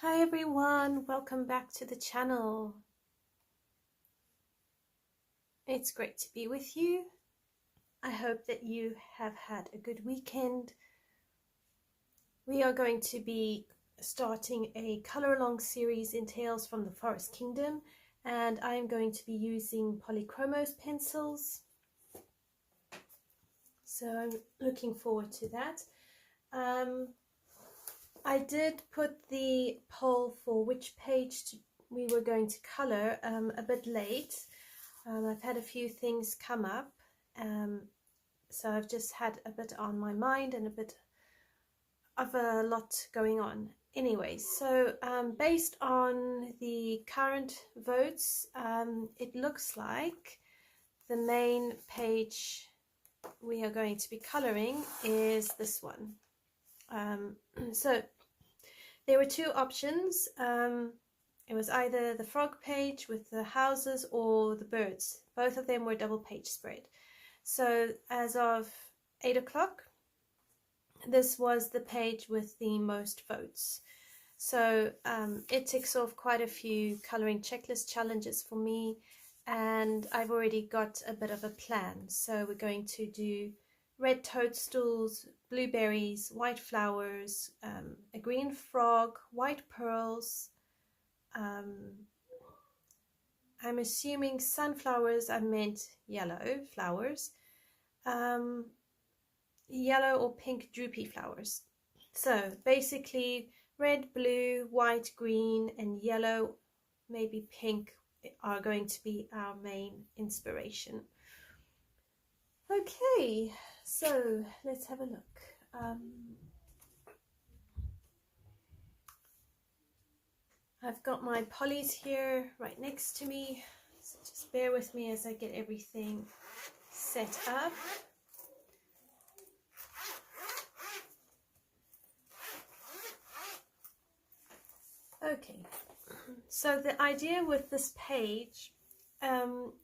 Hi everyone, welcome back to the channel. It's great to be with you. I hope that you have had a good weekend. We are going to be starting a color along series in Tales from the Forest Kingdom, and I am going to be using Polychromos pencils. So I'm looking forward to that. I did put the poll for which page we were going to color a bit late. I've had a few things come up, so I've just had a bit on my mind and a bit of a lot going on. Anyway, so based on the current votes, it looks like the main page we are going to be coloring is this one. So there were two options. It was either the frog page with the houses or the birds. Both of them were double page spread. So as of 8 o'clock, this was the page with the most votes. So it ticks off quite a few coloring checklist challenges for me, and I've already got a bit of a plan. So we're going to do red toadstools, blueberries, white flowers, a green frog, white pearls. I'm assuming sunflowers are meant yellow flowers, yellow or pink droopy flowers. So basically red, blue, white, green and yellow, maybe pink, are going to be our main inspiration. Okay, so let's have a look. I've got my polys here right next to me, so just bear with me as I get everything set up. Okay, so the idea with this page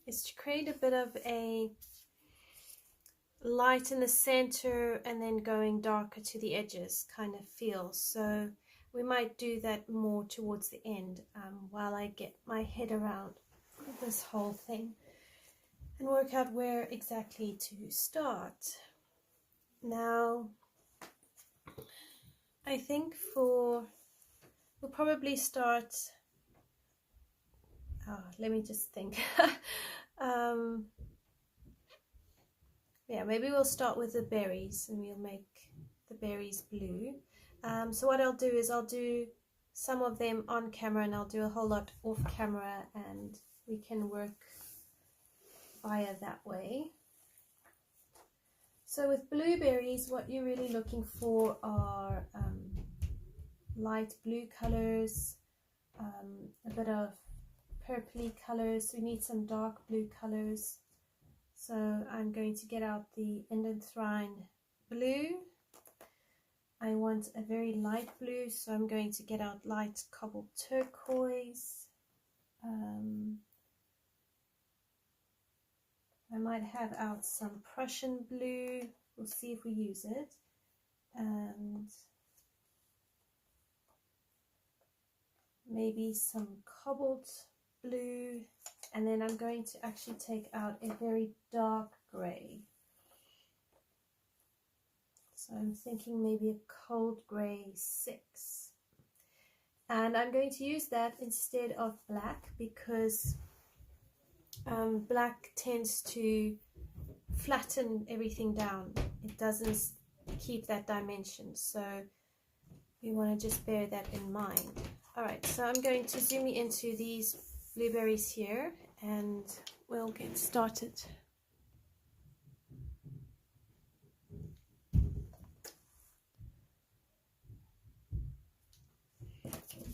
is to create a bit of a light in the center and then going darker to the edges kind of feel. So we might do that more towards the end while I get my head around this whole thing and work out where exactly to start. Now, I think we'll probably start, let me just think. Yeah, maybe we'll start with the berries and we'll make the berries blue. So what I'll do is I'll do some of them on camera and I'll do a whole lot off camera, and we can work via that way. So with blueberries, what you're really looking for are light blue colors, a bit of purpley colors. We need some dark blue colors. So I'm going to get out the Indanthrone Blue. I want a very light blue, so I'm going to get out light Cobalt Turquoise. I might have out some Prussian Blue. We'll see if we use it. And maybe some Cobalt Blue. And then I'm going to actually take out a very dark grey. So I'm thinking maybe a cold grey 6. And I'm going to use that instead of black because black tends to flatten everything down. It doesn't keep that dimension. So we want to just bear that in mind. Alright, so I'm going to zoom into these blueberries here and we'll get started.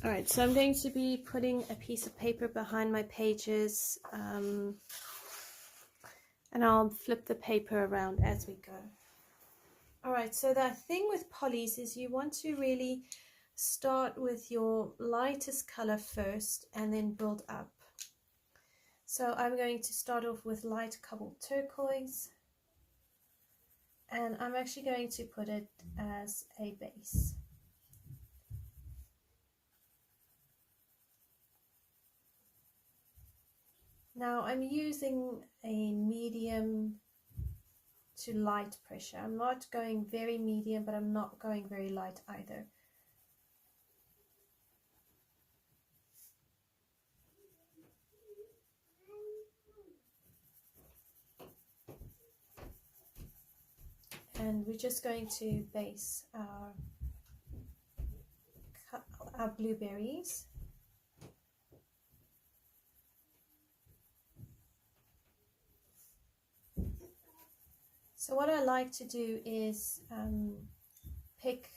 Alright, so I'm going to be putting a piece of paper behind my pages, and I'll flip the paper around as we go. Alright, so the thing with polys is you want to really start with your lightest color first and then build up. So I'm going to start off with light Cobalt Turquoise, and I'm actually going to put it as a base. Now I'm using a medium to light pressure. I'm not going very medium, but I'm not going very light either. And we're just going to base our blueberries. So what I like to do is pick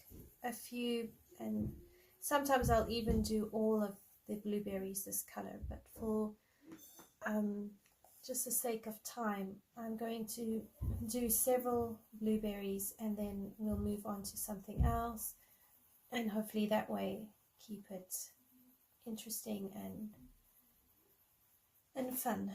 a few, and sometimes I'll even do all of the blueberries this color, but for just the sake of time, I'm going to do several blueberries and then we'll move on to something else, and hopefully that way keep it interesting and fun.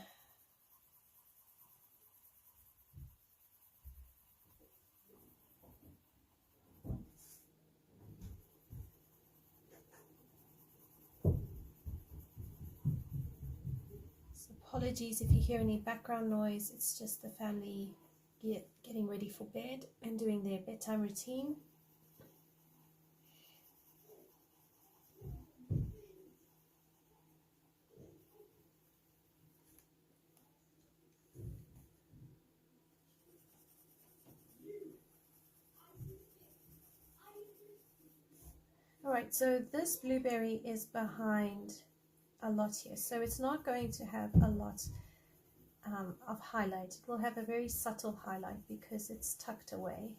Apologies if you hear any background noise, it's just the family getting ready for bed and doing their bedtime routine. Alright, so this blueberry is behind a lot here, so it's not going to have a lot of highlight. It will have a very subtle highlight because it's tucked away.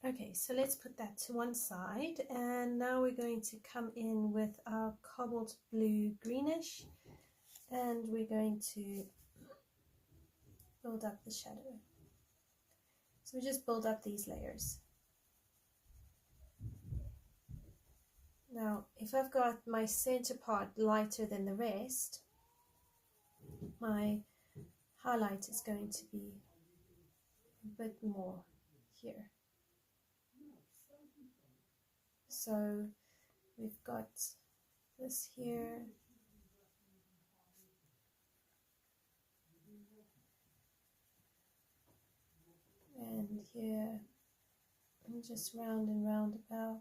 Okay, so let's put that to one side, and now we're going to come in with our Cobalt Blue Greenish, and we're going to build up the shadow. So we just build up these layers. Now, if I've got my center part lighter than the rest, my highlight is going to be a bit more here. So we've got this here, and here, and just round and round about.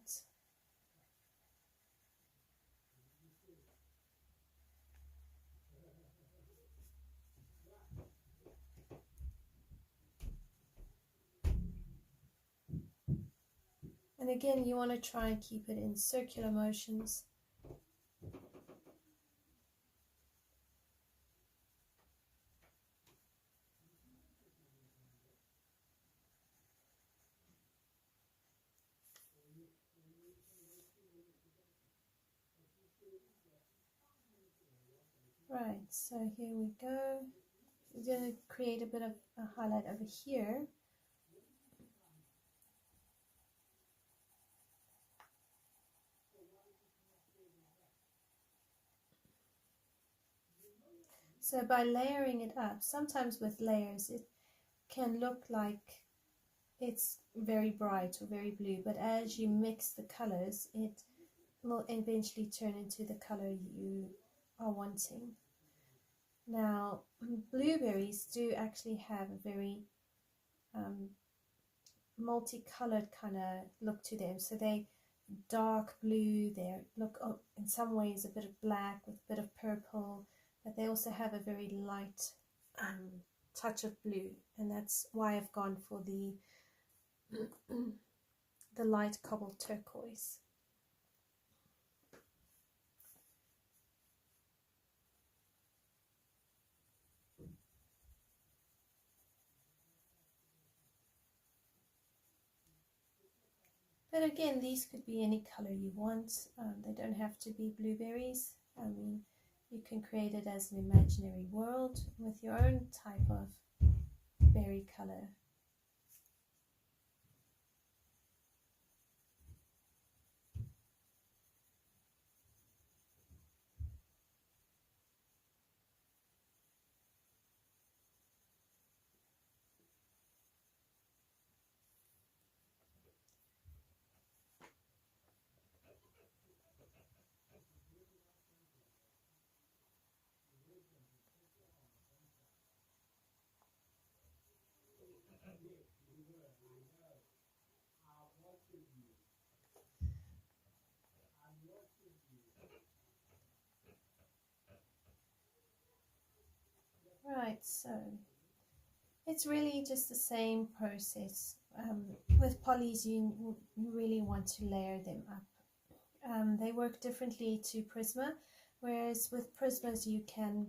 And again, you want to try and keep it in circular motions. Right, so here we go. We're going to create a bit of a highlight over here. So by layering it up, sometimes with layers it can look like it's very bright or very blue, but as you mix the colors, it will eventually turn into the color you are wanting. Now, blueberries do actually have a very multicolored kind of look to them. So they dark blue, they look in some ways a bit of black with a bit of purple, but they also have a very light touch of blue, and that's why I've gone for the the light cobalt turquoise. But again, these could be any color you want. They don't have to be blueberries. I mean, you can create it as an imaginary world with your own type of berry color. Right, so it's really just the same process. With polys, you really want to layer them up. They work differently to Prisma, whereas with Prismas you can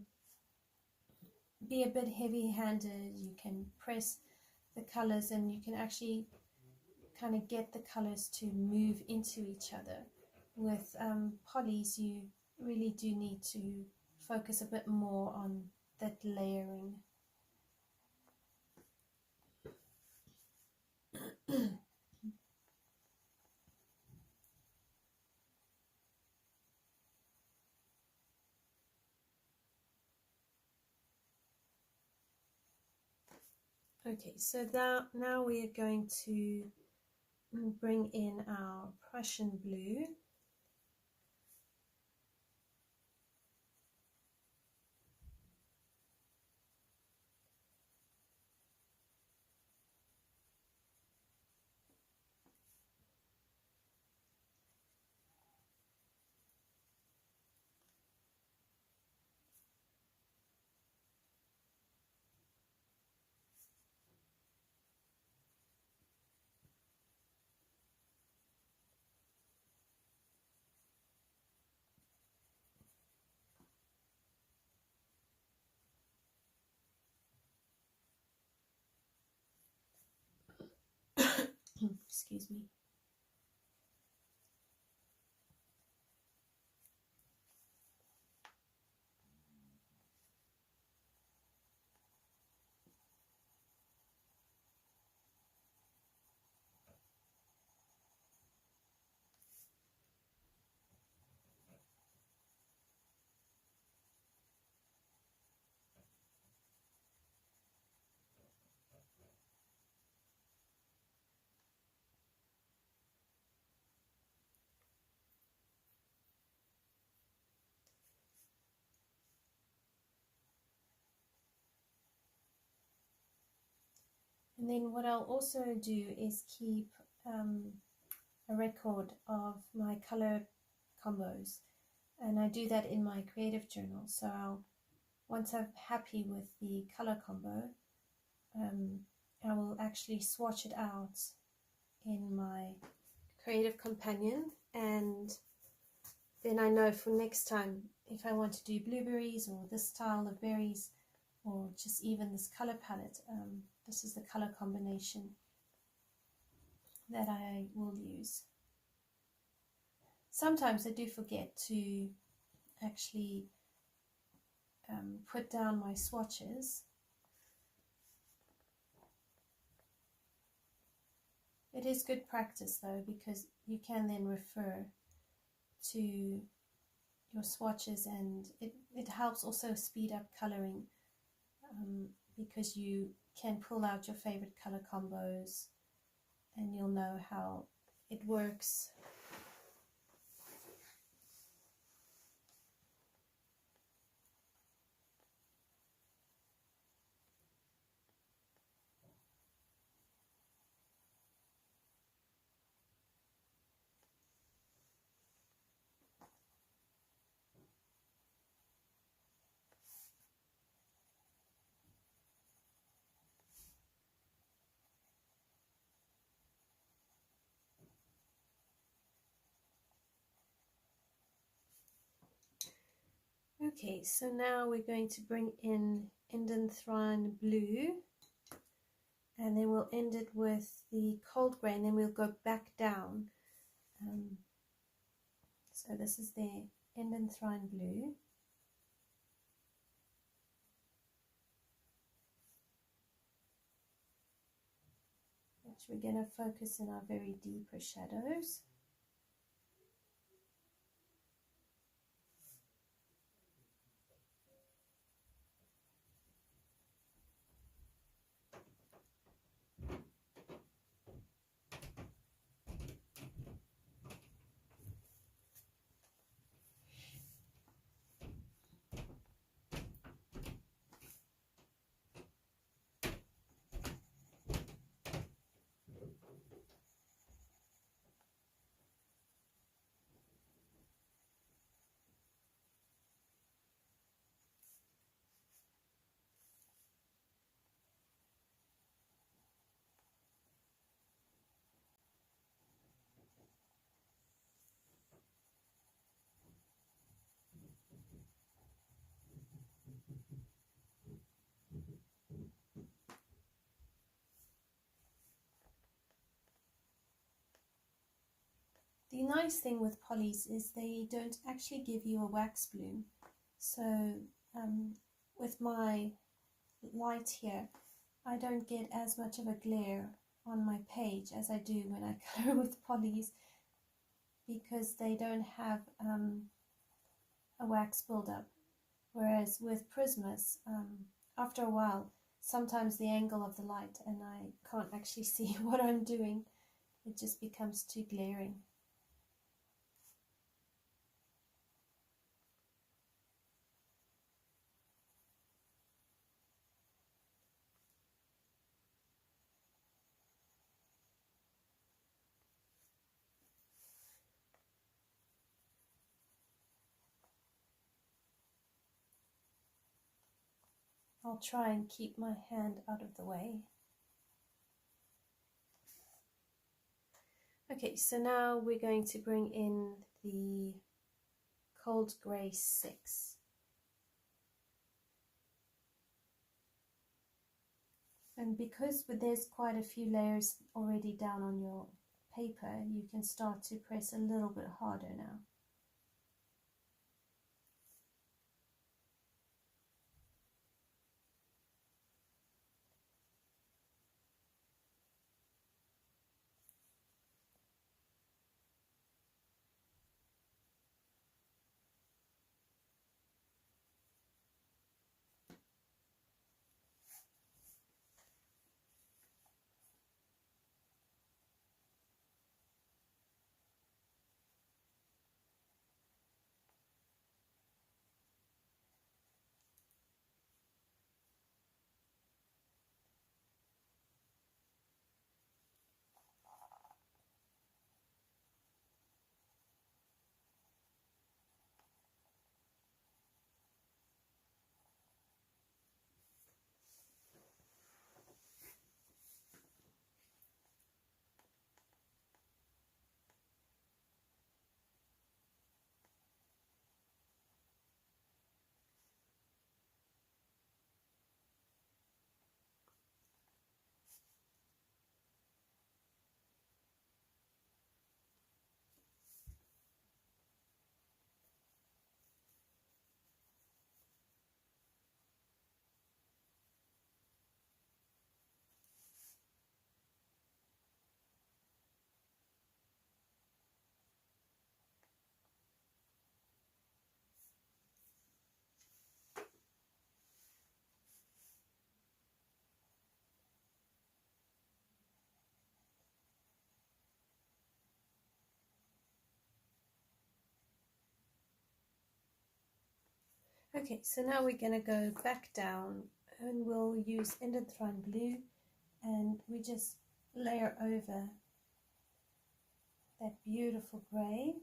be a bit heavy-handed, you can press the colors and you can actually kind of get the colors to move into each other. With polys, you really do need to focus a bit more on that layering. Okay, so now we are going to bring in our Prussian Blue. Excuse me. And then what I'll also do is keep a record of my color combos, and I do that in my creative journal. So once I'm happy with the color combo, I will actually swatch it out in my creative companion, and then I know for next time if I want to do blueberries or this style of berries or just even this color palette, this is the color combination that I will use. Sometimes I do forget to actually put down my swatches. It is good practice though, because you can then refer to your swatches, and it helps also speed up coloring, because you can pull out your favorite color combos and you'll know how it works. Okay, so now we're going to bring in Indanthrone Blue, and then we'll end it with the cold grey, and then we'll go back down. So this is the Indanthrone Blue. much. We're going to focus in our very deeper shadows. The nice thing with polys is they don't actually give you a wax bloom. So with my light here, I don't get as much of a glare on my page as I do when I color with polys, because they don't have a wax buildup. Whereas with Prismas, after a while, sometimes the angle of the light and I can't actually see what I'm doing. It just becomes too glaring. I'll try and keep my hand out of the way. Okay, so now we're going to bring in the Cold Grey 6. And because there's quite a few layers already down on your paper, you can start to press a little bit harder now. Okay, so now we're going to go back down and we'll use Indanthrone Blue, and we just layer over that beautiful grey.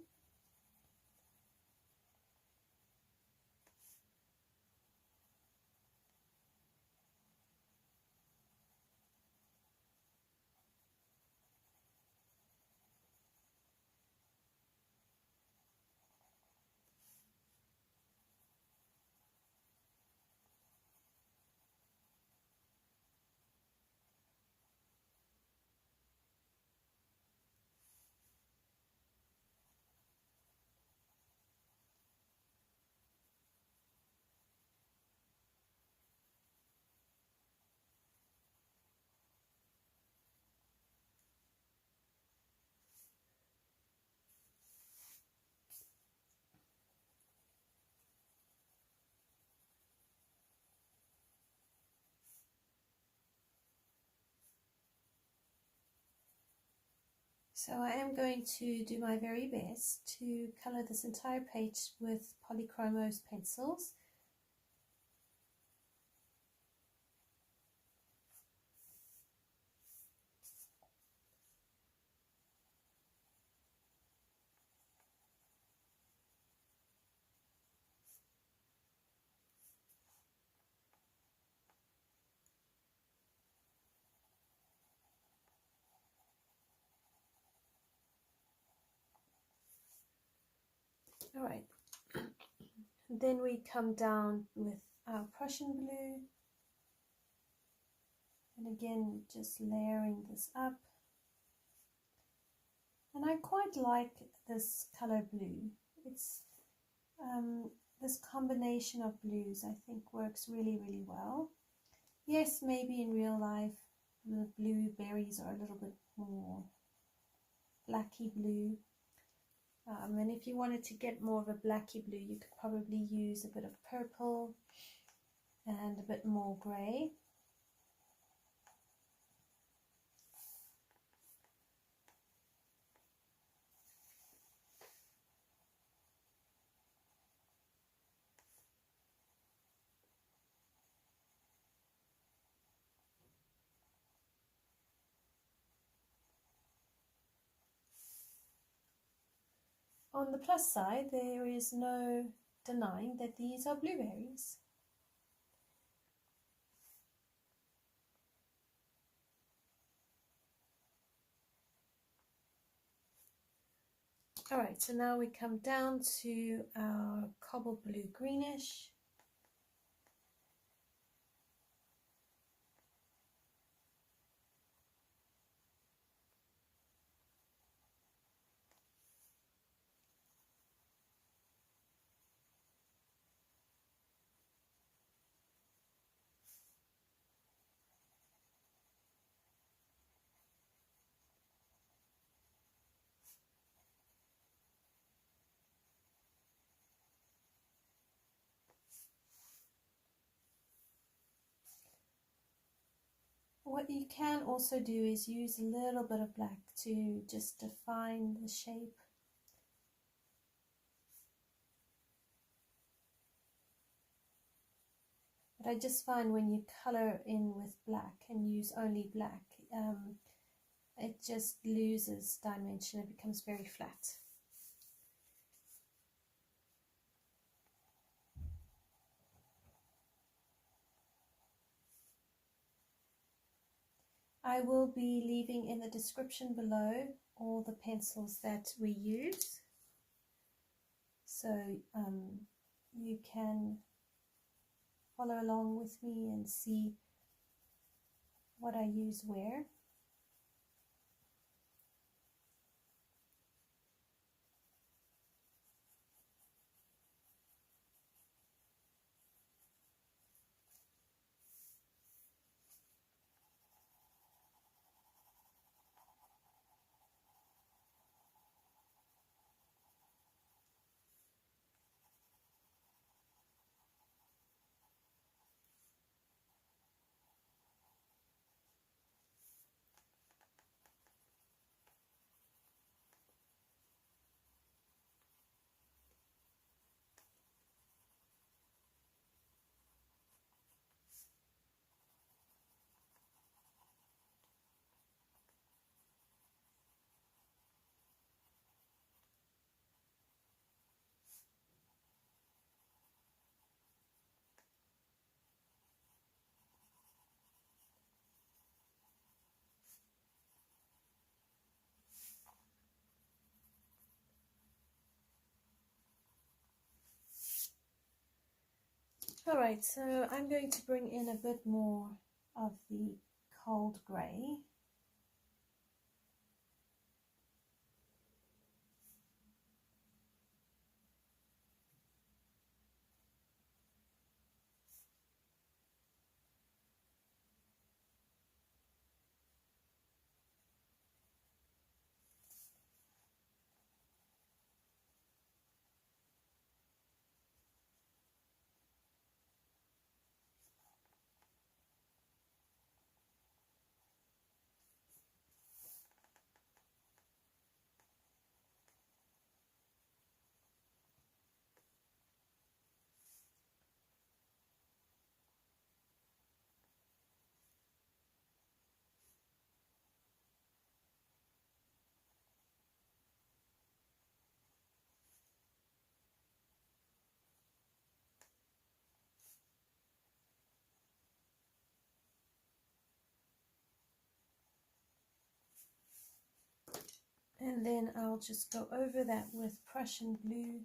So I am going to do my very best to color this entire page with Polychromos pencils. All right, then we come down with our Prussian Blue, and again just layering this up. And I quite like this color blue. It's this combination of blues I think works really well. Yes, maybe in real life the blueberries are a little bit more blacky blue. And if you wanted to get more of a blacky blue, you could probably use a bit of purple and a bit more grey. On the plus side, there is no denying that these are blueberries. Alright, so now we come down to our Cobalt Blue Greenish. What you can also do is use a little bit of black to just define the shape. But I just find when you color in with black and use only black, it just loses dimension, it becomes very flat. I will be leaving in the description below all the pencils that we use, so you can follow along with me and see what I use where. Alright, so I'm going to bring in a bit more of the cold grey. And then I'll just go over that with Prussian Blue.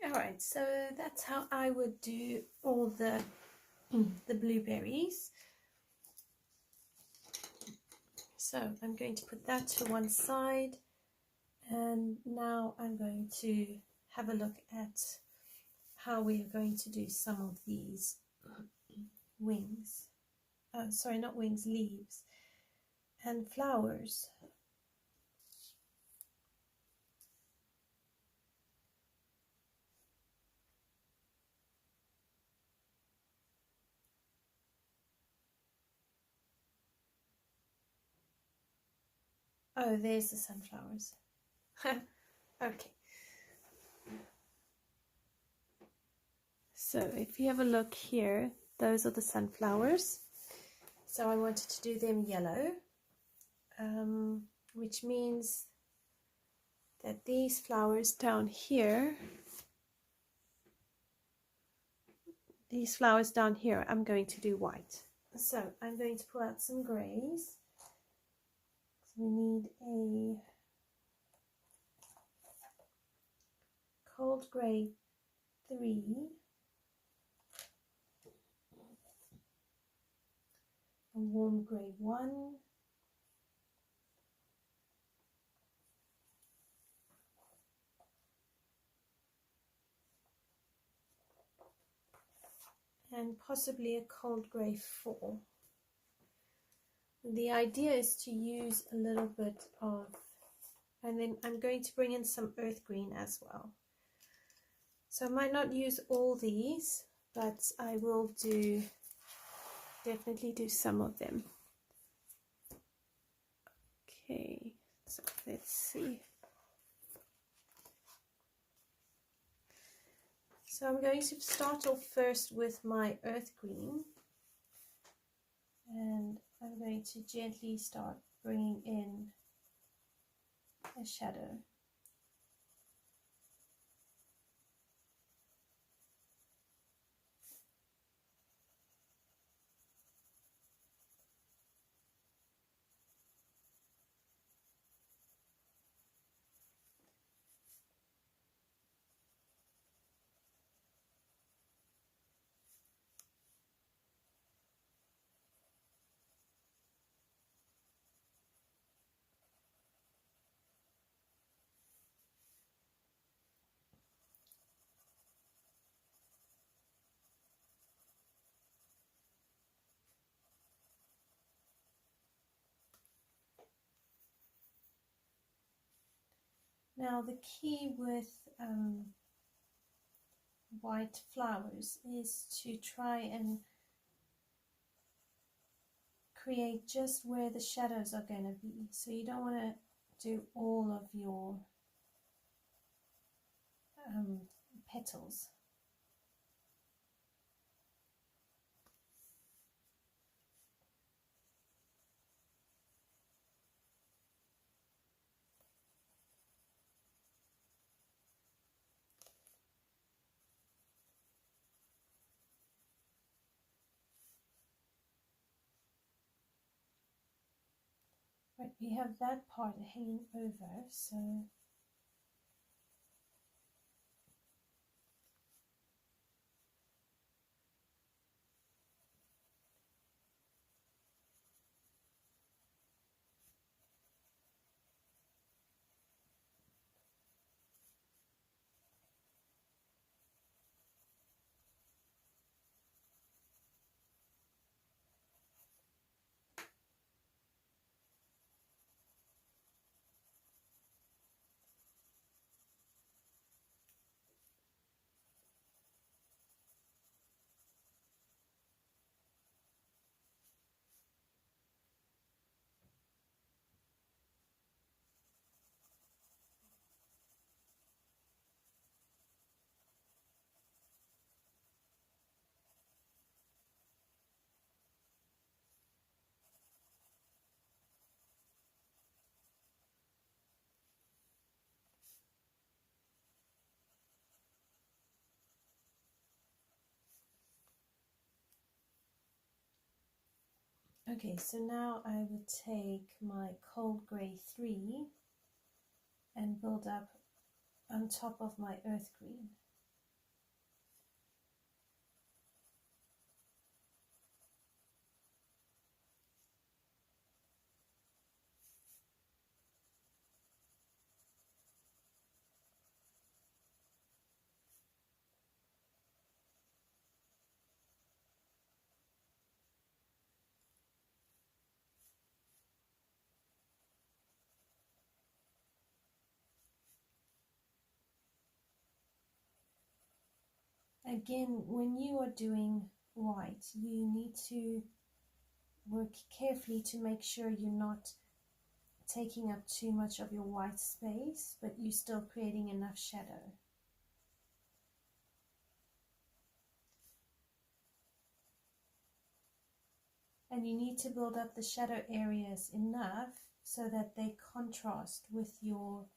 Alright, so that's how I would do all the blueberries. So I'm going to put that to one side, and now I'm going to have a look at how we are going to do some of these wings. Sorry, not wings, leaves and flowers. Oh, there's the sunflowers. Okay. So if you have a look here, those are the sunflowers. So I wanted to do them yellow, which means that these flowers down here, I'm going to do white. So I'm going to pull out some greys. So we need a cold grey 3, a warm grey 1, and possibly a cold grey 4. The idea is to use a little bit of, and then I'm going to bring in some earth green as well. So I might not use all these, but I will definitely do some of them. Okay, so let's see. So I'm going to start off first with my earth green, and I'm going to gently start bringing in a shadow. Now the key with white flowers is to try and create just where the shadows are going to be. So you don't want to do all of your petals. Right, we have that part hanging over, so Okay, so now I would take my cold grey 3 and build up on top of my earth green. Again, when you are doing white, you need to work carefully to make sure you're not taking up too much of your white space, but you're still creating enough shadow. And you need to build up the shadow areas enough so that they contrast with the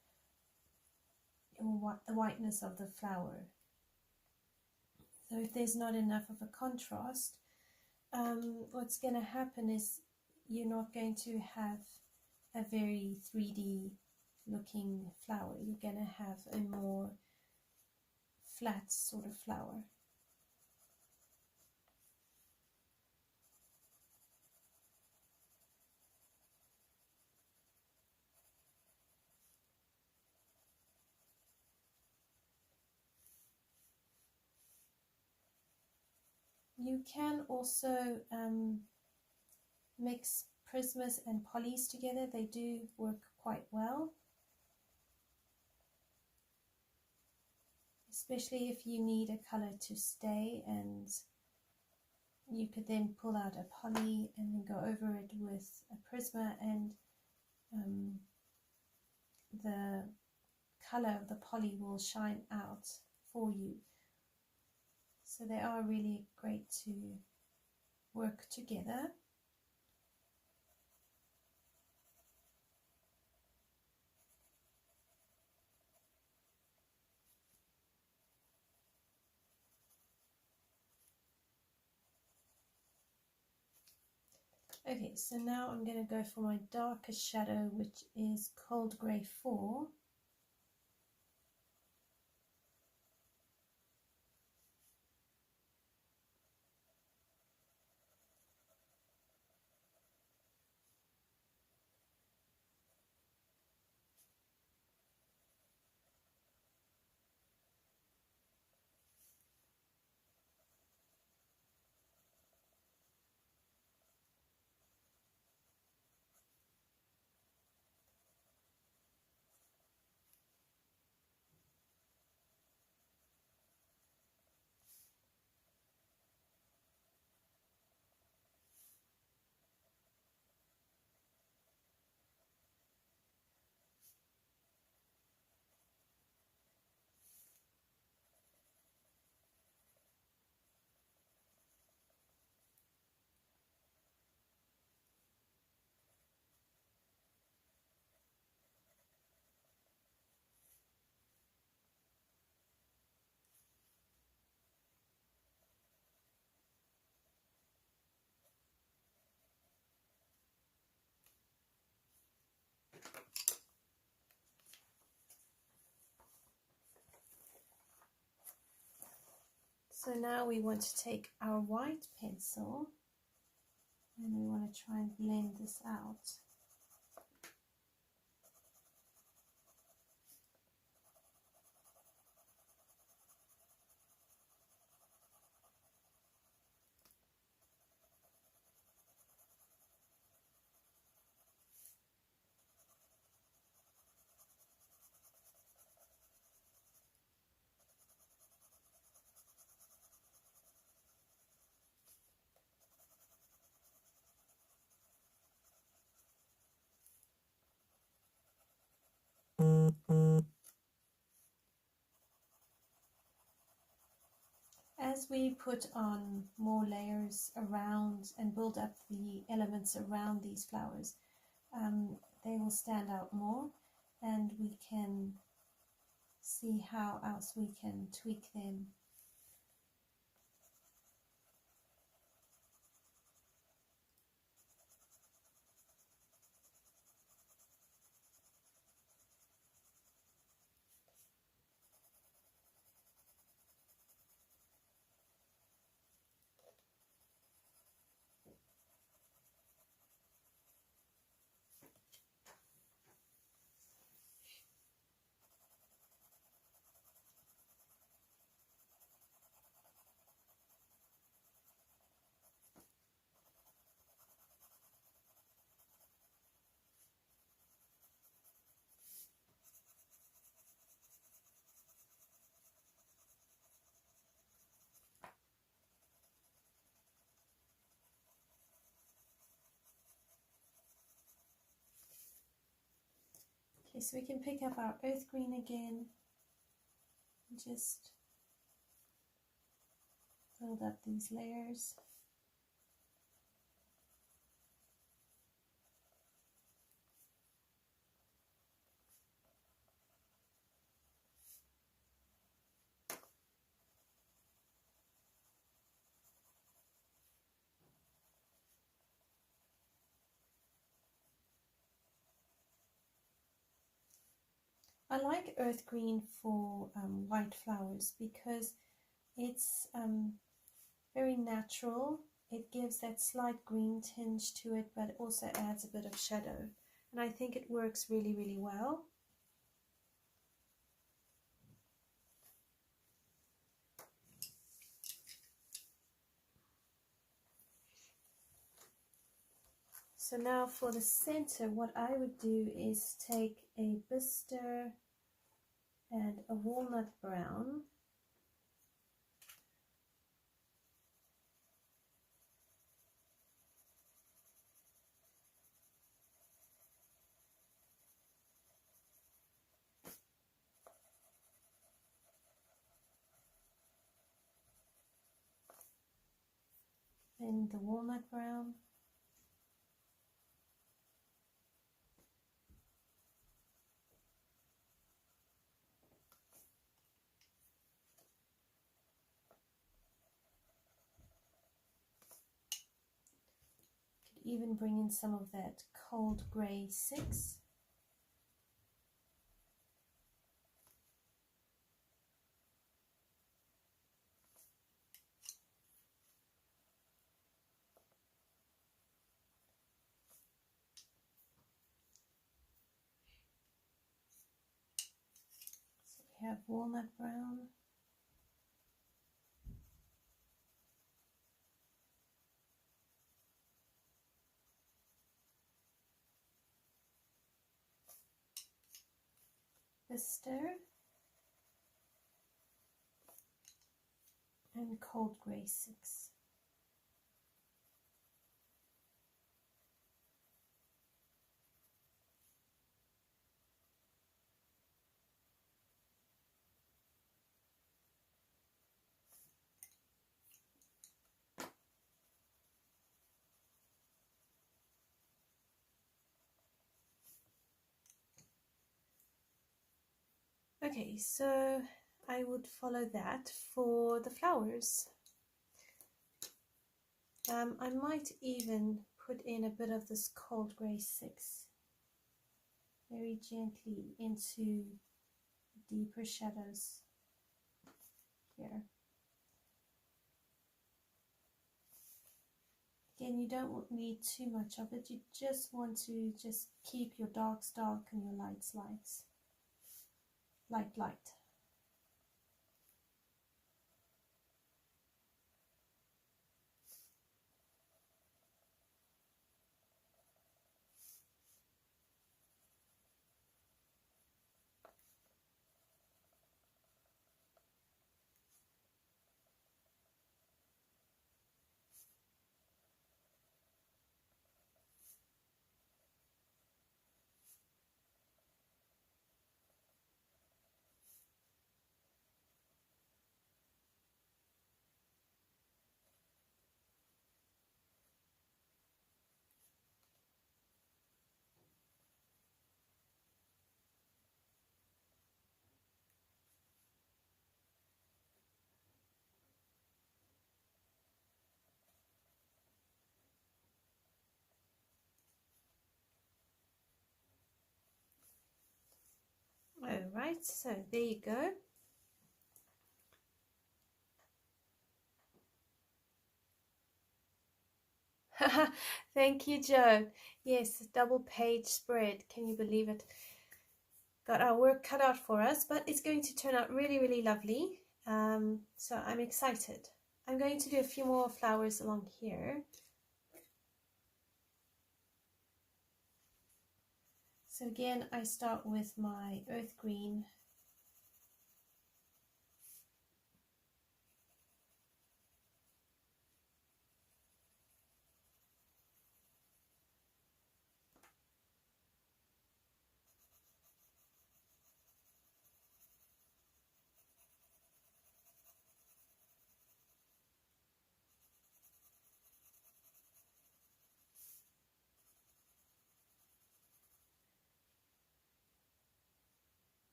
whiteness of the flower. So if there's not enough of a contrast, what's going to happen is you're not going to have a very 3D looking flower. You're going to have a more flat sort of flower. You can also mix prismas and polys together. They do work quite well, especially if you need a color to stay, and you could then pull out a poly and then go over it with a prisma, and the color of the poly will shine out for you. So they are really great to work together. Okay, so now I'm going to go for my darkest shadow, which is Cold Grey 4. So now we want to take our white pencil and we want to try and blend this out. As we put on more layers around and build up the elements around these flowers, they will stand out more, and we can see how else we can tweak them. Okay, so we can pick up our earth green again and just build up these layers. I like earth green for white flowers because it's very natural. It gives that slight green tinge to it, but it also adds a bit of shadow. And I think it works really, really well. So now for the center, what I would do is take a bister and a walnut brown. And the walnut brown. Could even bring in some of that cold grey 6. So we have walnut brown. Bister and cold grey 6. Okay, so I would follow that for the flowers. I might even put in a bit of this cold grey 6 very gently into deeper shadows here. Again, you don't need too much of it. You just want to just keep your darks dark and your lights light. Alright, so there you go. Thank you, Joe. Yes, double page spread. Can you believe it? Got our work cut out for us, but it's going to turn out really, really lovely. So I'm excited. I'm going to do a few more flowers along here. So again, I start with my earth green.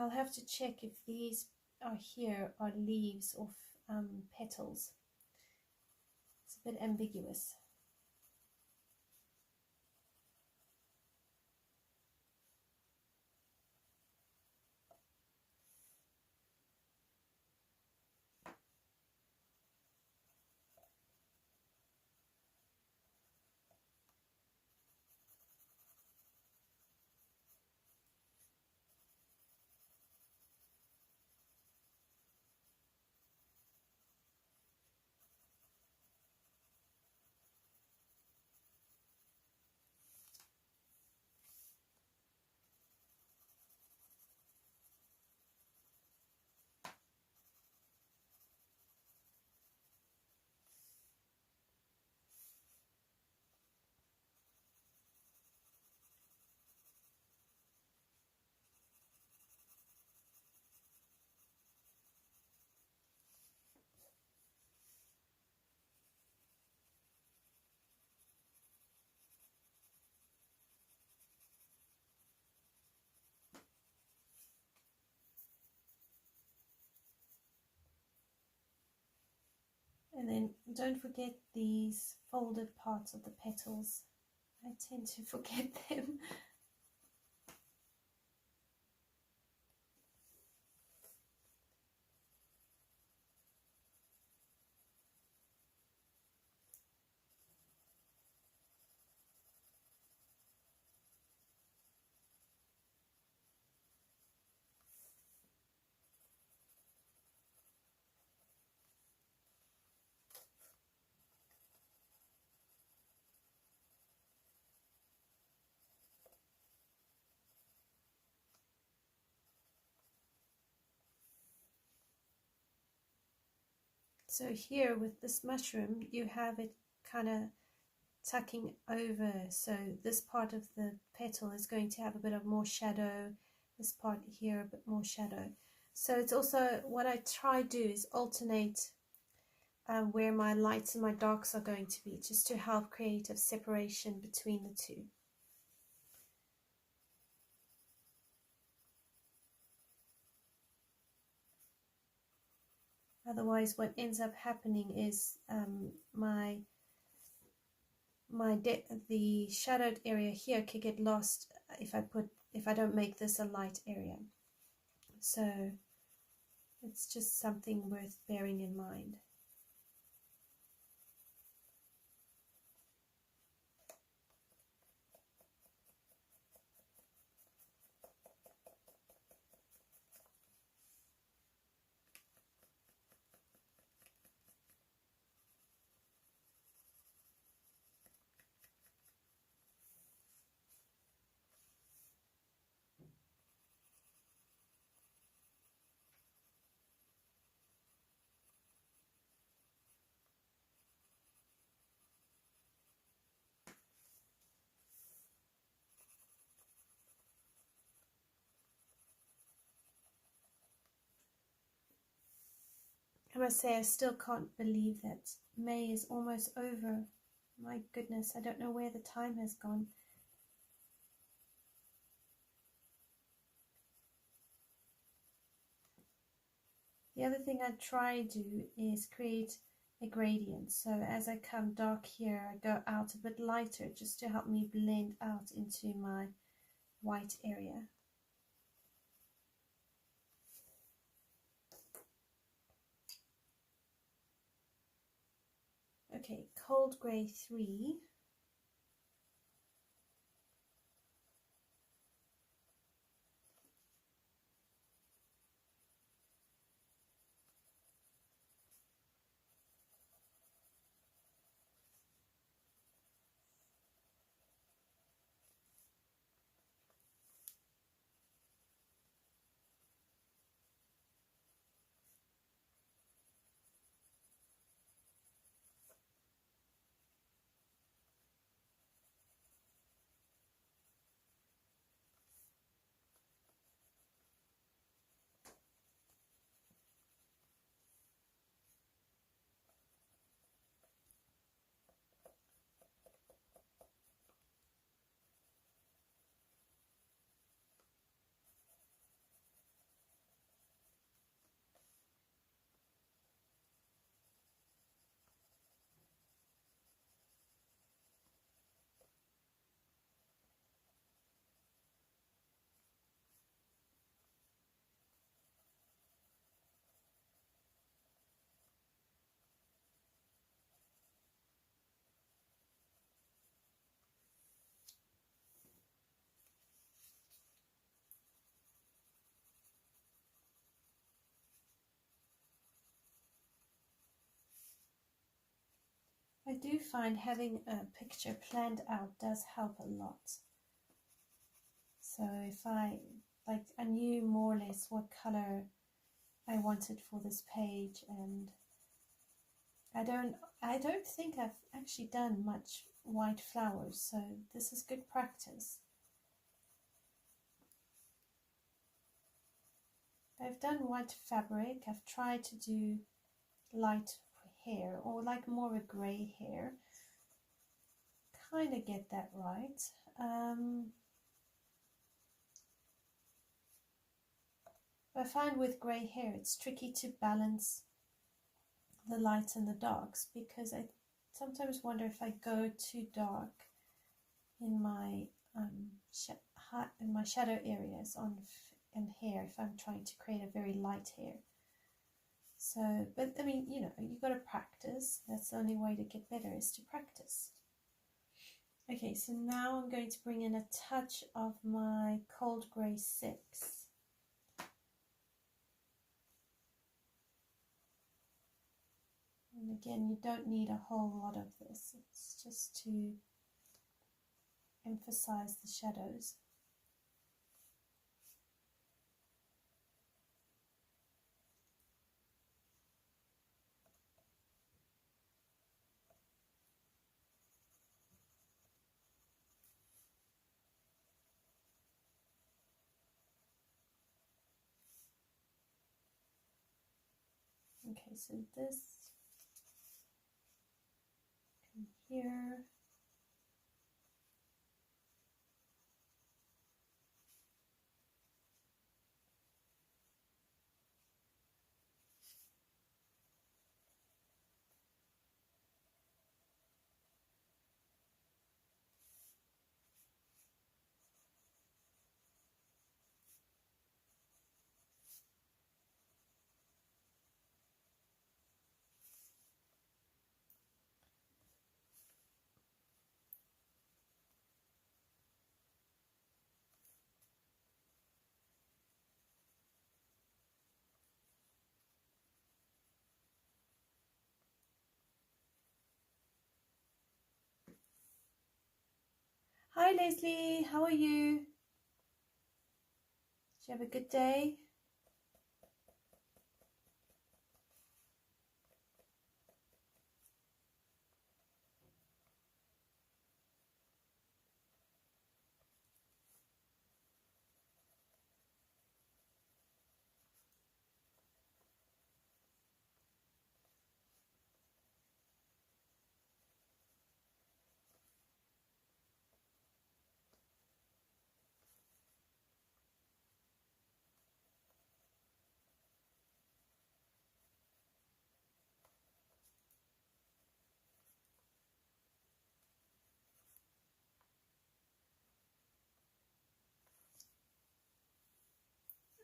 I'll have to check if these are here are leaves or petals. It's a bit ambiguous. And then don't forget these folded parts of the petals. I tend to forget them. So here with this mushroom, you have it kind of tucking over. So this part of the petal is going to have a bit of more shadow. This part here, a bit more shadow. So it's also, what I try to do is alternate where my lights and my darks are going to be, just to help create a separation between the two. Otherwise, what ends up happening is the shadowed area here could get lost if I don't make this a light area. So it's just something worth bearing in mind. I must say, I still can't believe that May is almost over. My goodness, I don't know where the time has gone. The other thing I try to do is create a gradient. So as I come dark here, I go out a bit lighter just to help me blend out into my white area. Okay, cold grey 3. I do find having a picture planned out does help a lot. So if I knew more or less what color I wanted for this page, and I don't think I've actually done much white flowers, so this is good practice. I've done white fabric, I've tried to do light hair or like more a grey hair, kind of get that right. I find with grey hair it's tricky to balance the lights and the darks, because I sometimes wonder if I go too dark in my shadow areas in hair, if I'm trying to create a very light hair. So, but I mean, you know, you've got to practice. That's the only way to get better, is to practice. Okay, so now I'm going to bring in a touch of my cold grey 6. And again, you don't need a whole lot of this. It's just to emphasize the shadows. Okay, so this and here. Hi Leslie, how are you? Did you have a good day?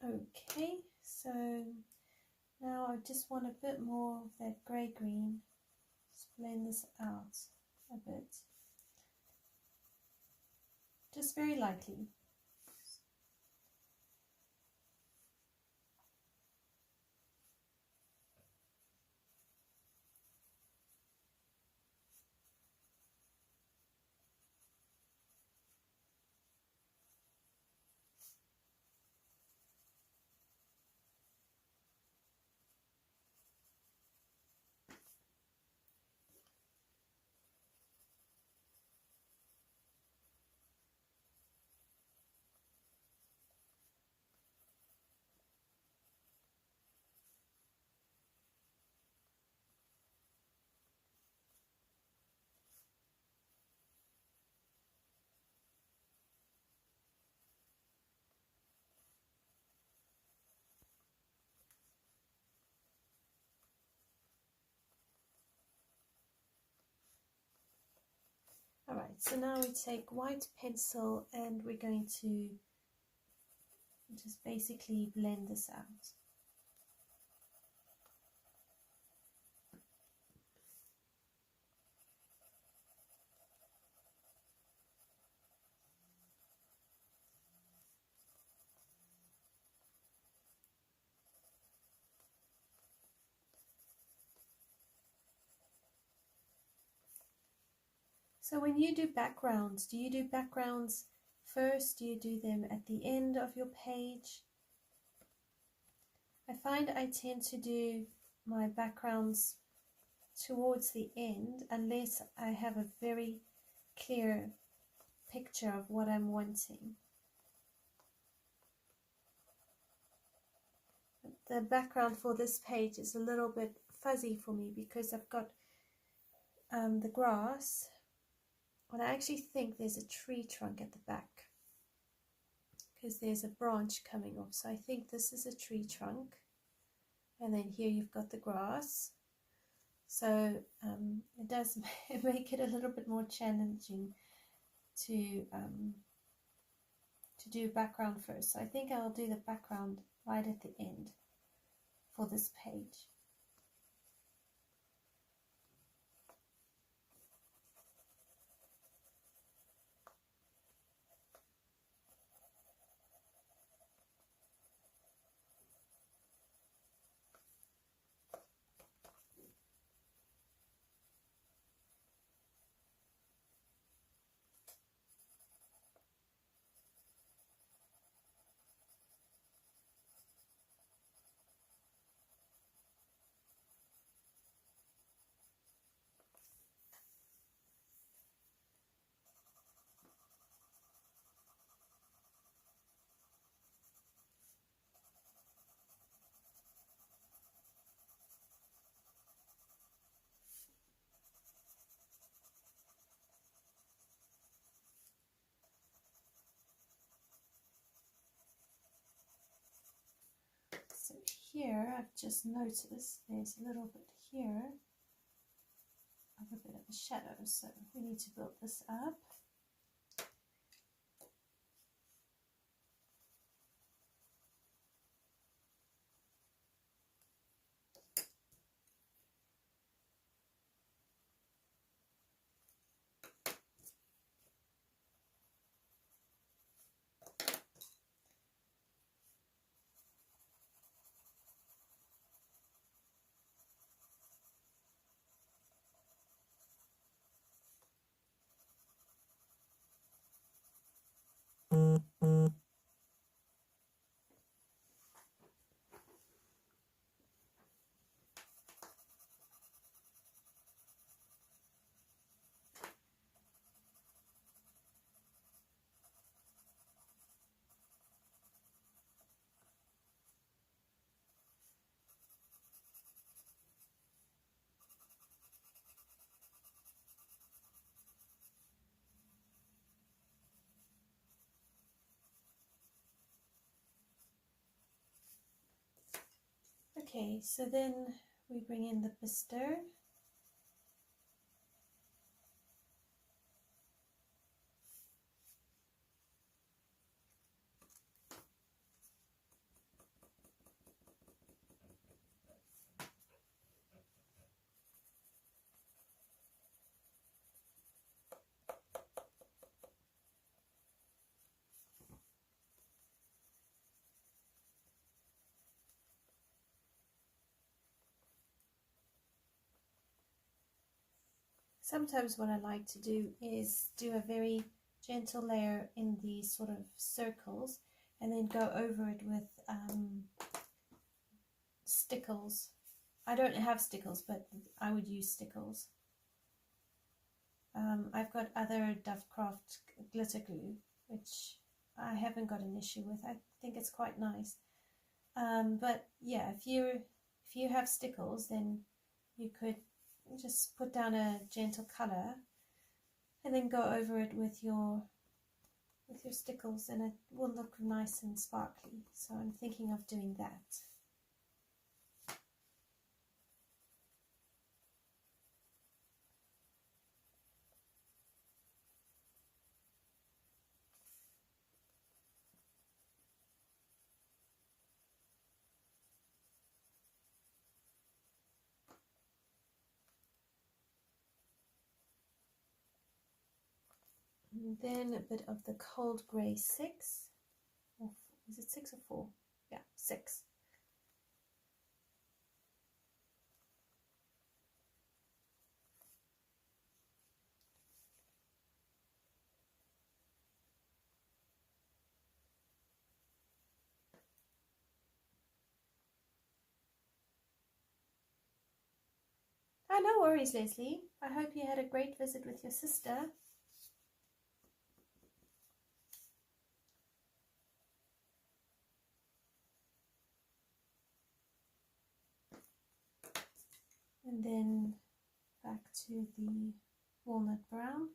Okay, so now I just want a bit more of that grey-green. Just blend this out a bit. Just very lightly. Alright, so now we take white pencil and we're going to just basically blend this out. So when you do backgrounds, do you do backgrounds first? Do you do them at the end of your page? I find I tend to do my backgrounds towards the end unless I have a very clear picture of what I'm wanting. The background for this page is a little bit fuzzy for me because I've got the grass, and I actually think there's a tree trunk at the back because there's a branch coming off, so I think this is a tree trunk, and then here you've got the grass. So it does make it a little bit more challenging to do background first. So I think I'll do the background right at the end for this page. So here I've just noticed there's a little bit here of a bit of a shadow, so we need to build this up. Okay, so then we bring in the bistre. Sometimes what I like to do is do a very gentle layer in these sort of circles and then go over it with stickles. I don't have stickles, but I would use stickles. I've got other Dovecraft glitter glue, which I haven't got an issue with. I think it's quite nice. But yeah, if you have stickles, then you could just put down a gentle color and then go over it with your stickles, and it will look nice and sparkly. So I'm thinking of doing that. And then a bit of the cold grey 6, or is it 6 or 4? Yeah, 6. Oh, no worries, Leslie. I hope you had a great visit with your sister. And then back to the walnut brown.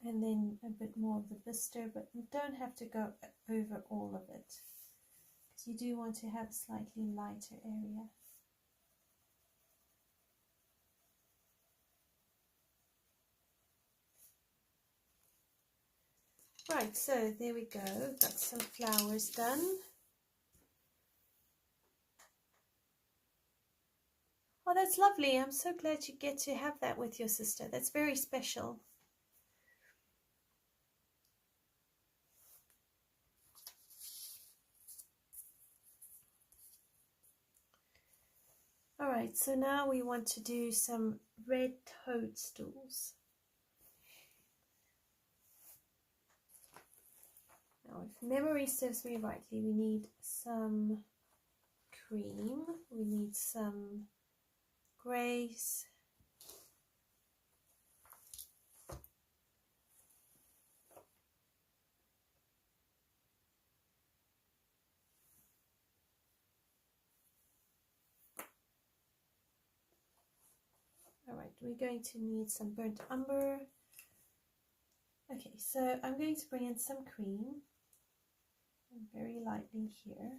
And then a bit more of the bistre, but you don't have to go over all of it, because you do want to have a slightly lighter area. Right, so there we go, got some flowers done. Oh, that's lovely. I'm so glad you get to have that with your sister. That's very special. Alright, so now we want to do some red toadstools. Now, if memory serves me rightly, we need some cream, we need some greys, alright, we're going to need some burnt umber. Okay, so I'm going to bring in some cream, very lightly here.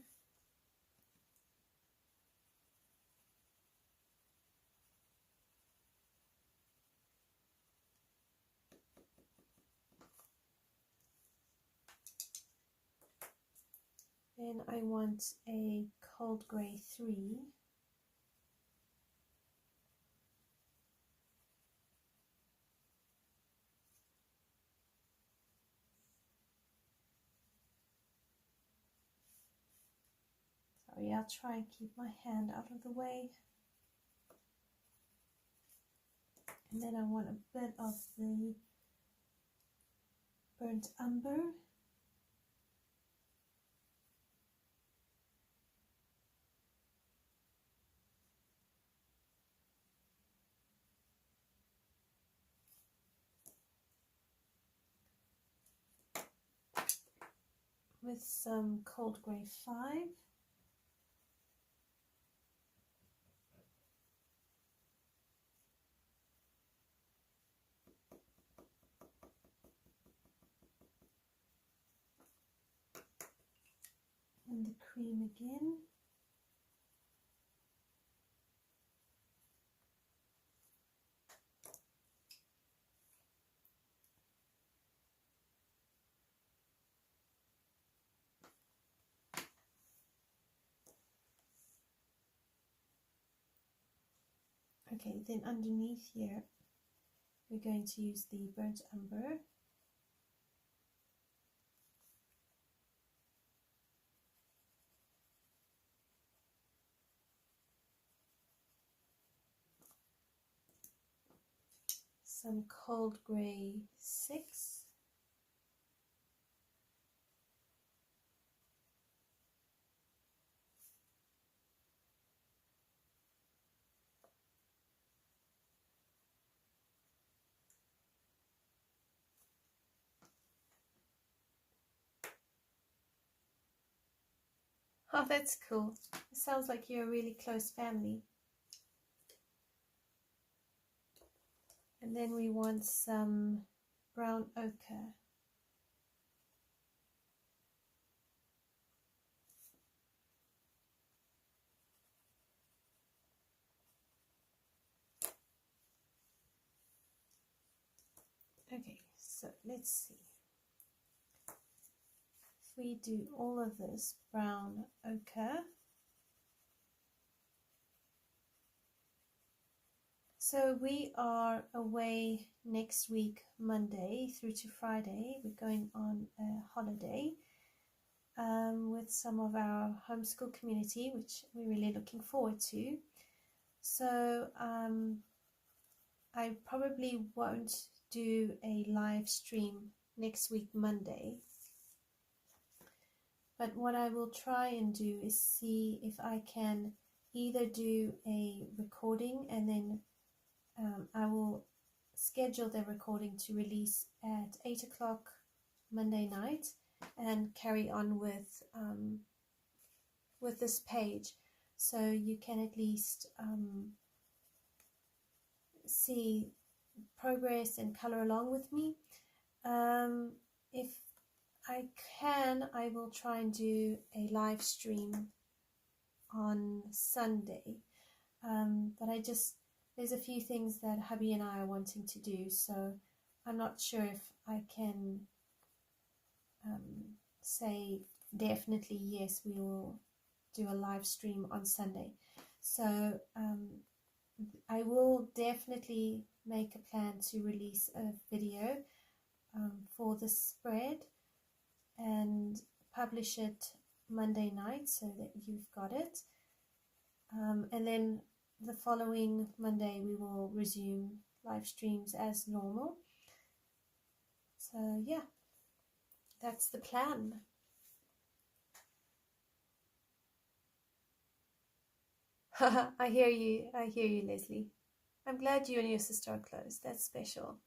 Then I want a cold grey 3. Sorry, I'll try and keep my hand out of the way. And then I want a bit of the burnt umber. With some cold grey 5. And the cream again. Okay, then underneath here, we're going to use the burnt umber. Some cold grey 6. Oh, that's cool. It sounds like you're a really close family. And then we want some brown ochre. Okay, so let's see. If we do all of this brown ochre, so we are away next week, Monday through to Friday. We're going on a holiday. with some of our homeschool community, which we're really looking forward to. So I probably won't do a live stream next week, Monday. But what I will try and do is see if I can either do a recording, and then I will schedule the recording to release at 8 o'clock Monday night, and carry on with this page, so you can at least see progress and color along with me. If I can, I will try and do a live stream on Sunday, but there's a few things that hubby and I are wanting to do, so I'm not sure if I can say definitely yes, we will do a live stream on Sunday. So I will definitely make a plan to release a video for the spread and publish it Monday night so that you've got it, and then the following Monday we will resume live streams as normal. So yeah, that's the plan. I hear you, Leslie. I'm glad you and your sister are close. That's special.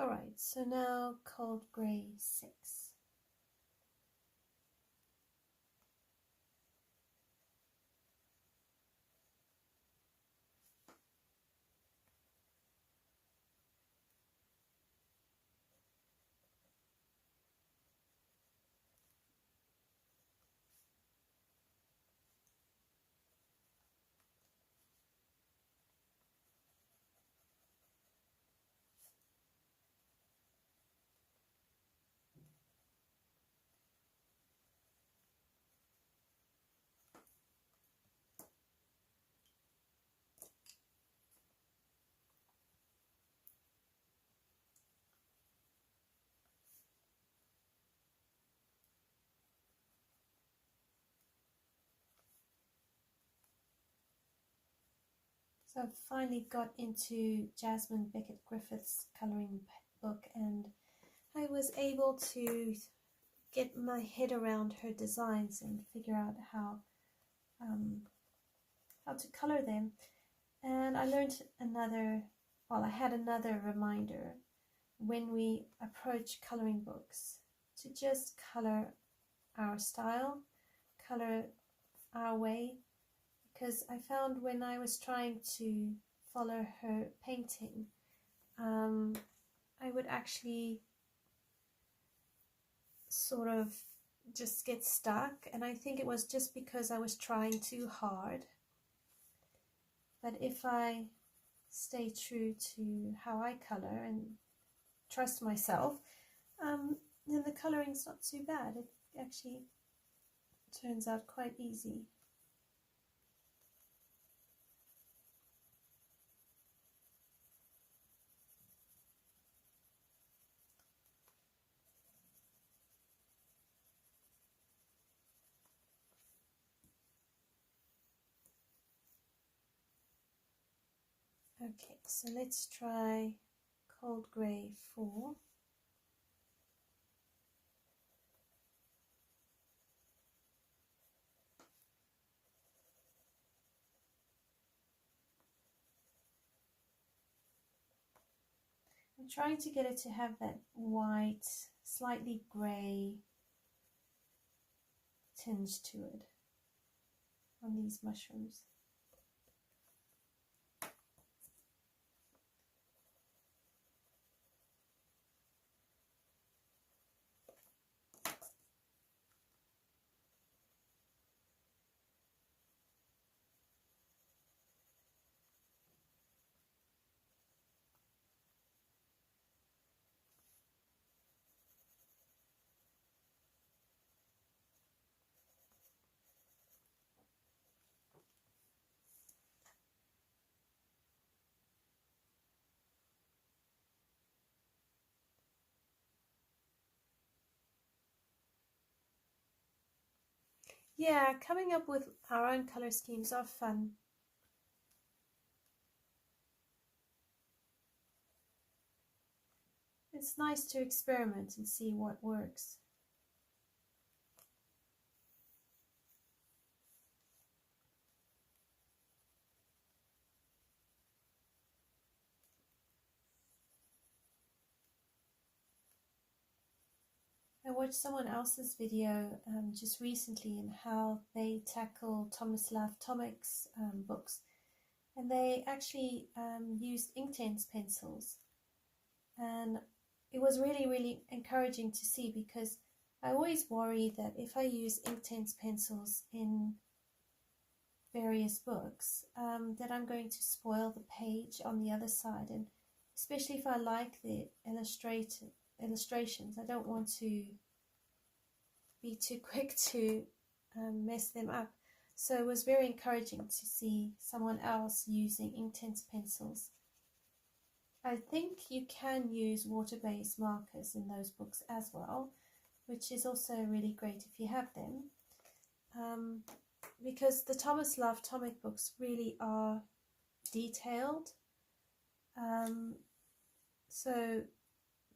Alright, so now cold grey 6. So I've finally got into Jasmine Beckett Griffith's colouring book, and I was able to get my head around her designs and figure out how to colour them. And I learned I had another reminder when we approach colouring books to just colour our style, colour our way. Because I found when I was trying to follow her painting, I would actually sort of just get stuck, and I think it was just because I was trying too hard. But if I stay true to how I colour and trust myself, then the colouring's not too bad. It actually turns out quite easy. Okay, so let's try cold grey 4. I'm trying to get it to have that white, slightly grey tinge to it on these mushrooms. Yeah, coming up with our own color schemes are fun. It's nice to experiment and see what works. I watched someone else's video just recently in how they tackle Tomislav Tomic's books, and they actually used Inktense pencils, and it was really encouraging to see, because I always worry that if I use Inktense pencils in various books, that I'm going to spoil the page on the other side, and especially if I like the illustrations, I don't want to be too quick to mess them up. So it was very encouraging to see someone else using Inktense pencils. I think you can use water-based markers in those books as well, which is also really great if you have them, because the Tomislav Tomic books really are detailed. So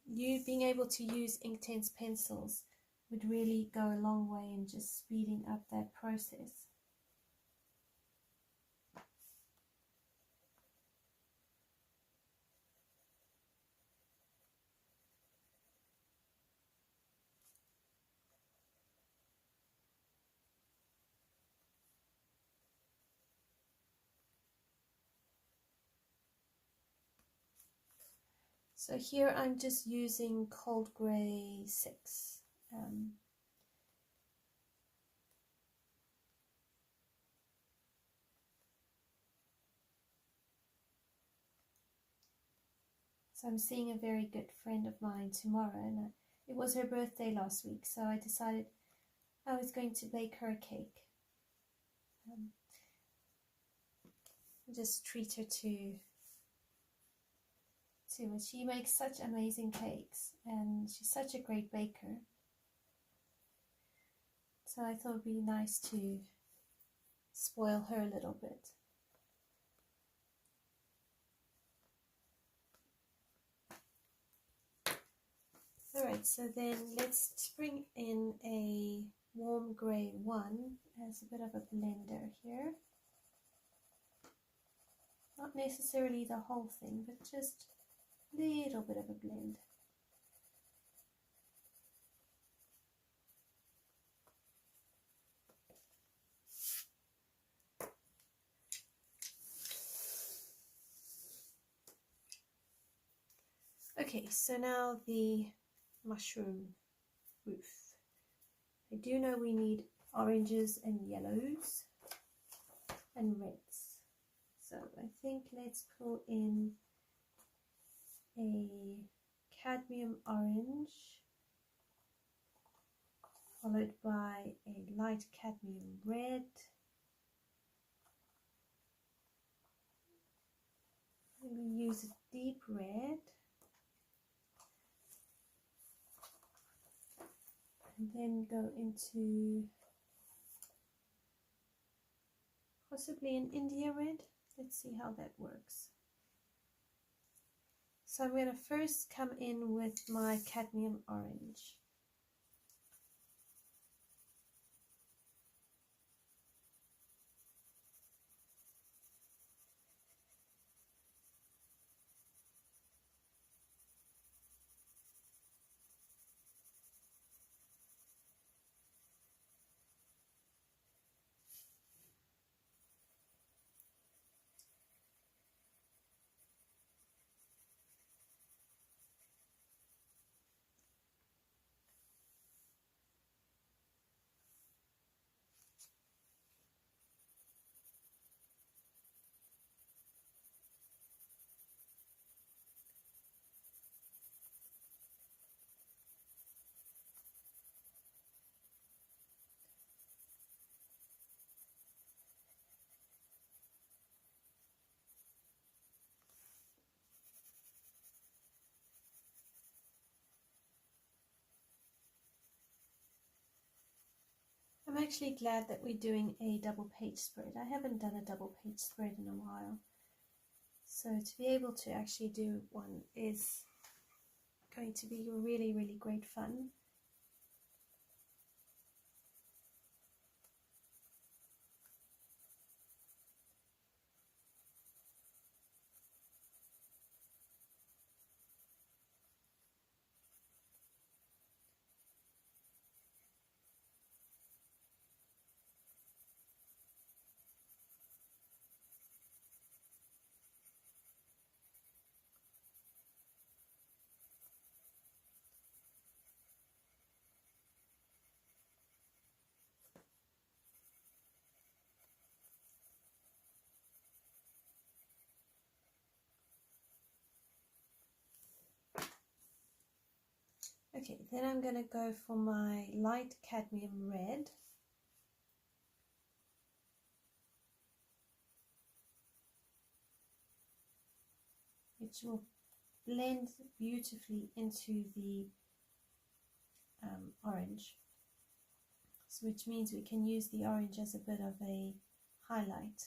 you being able to use Inktense pencils would really go a long way in just speeding up that process. So here I'm just using Cold Grey 6. So I'm seeing a very good friend of mine tomorrow, and it was her birthday last week, so I decided I was going to bake her a cake. Just treat her to it. She makes such amazing cakes, and she's such a great baker. So I thought it would be nice to spoil her a little bit. Alright, so then let's bring in a warm grey 1 as a bit of a blender here. Not necessarily the whole thing, but just a little bit of a blend. Okay, so now the mushroom roof. I do know we need oranges and yellows and reds. So I think let's pull in a cadmium orange, followed by a light cadmium red, we use a deep red, and then go into possibly an India red. Let's see how that works. So I'm going to first come in with my cadmium orange. I'm actually glad that we're doing a double page spread. I haven't done a double page spread in a while. So to be able to actually do one is going to be really, really great fun. Okay, then I'm going to go for my Light Cadmium Red. Which will blend beautifully into the orange. So which means we can use the orange as a bit of a highlight.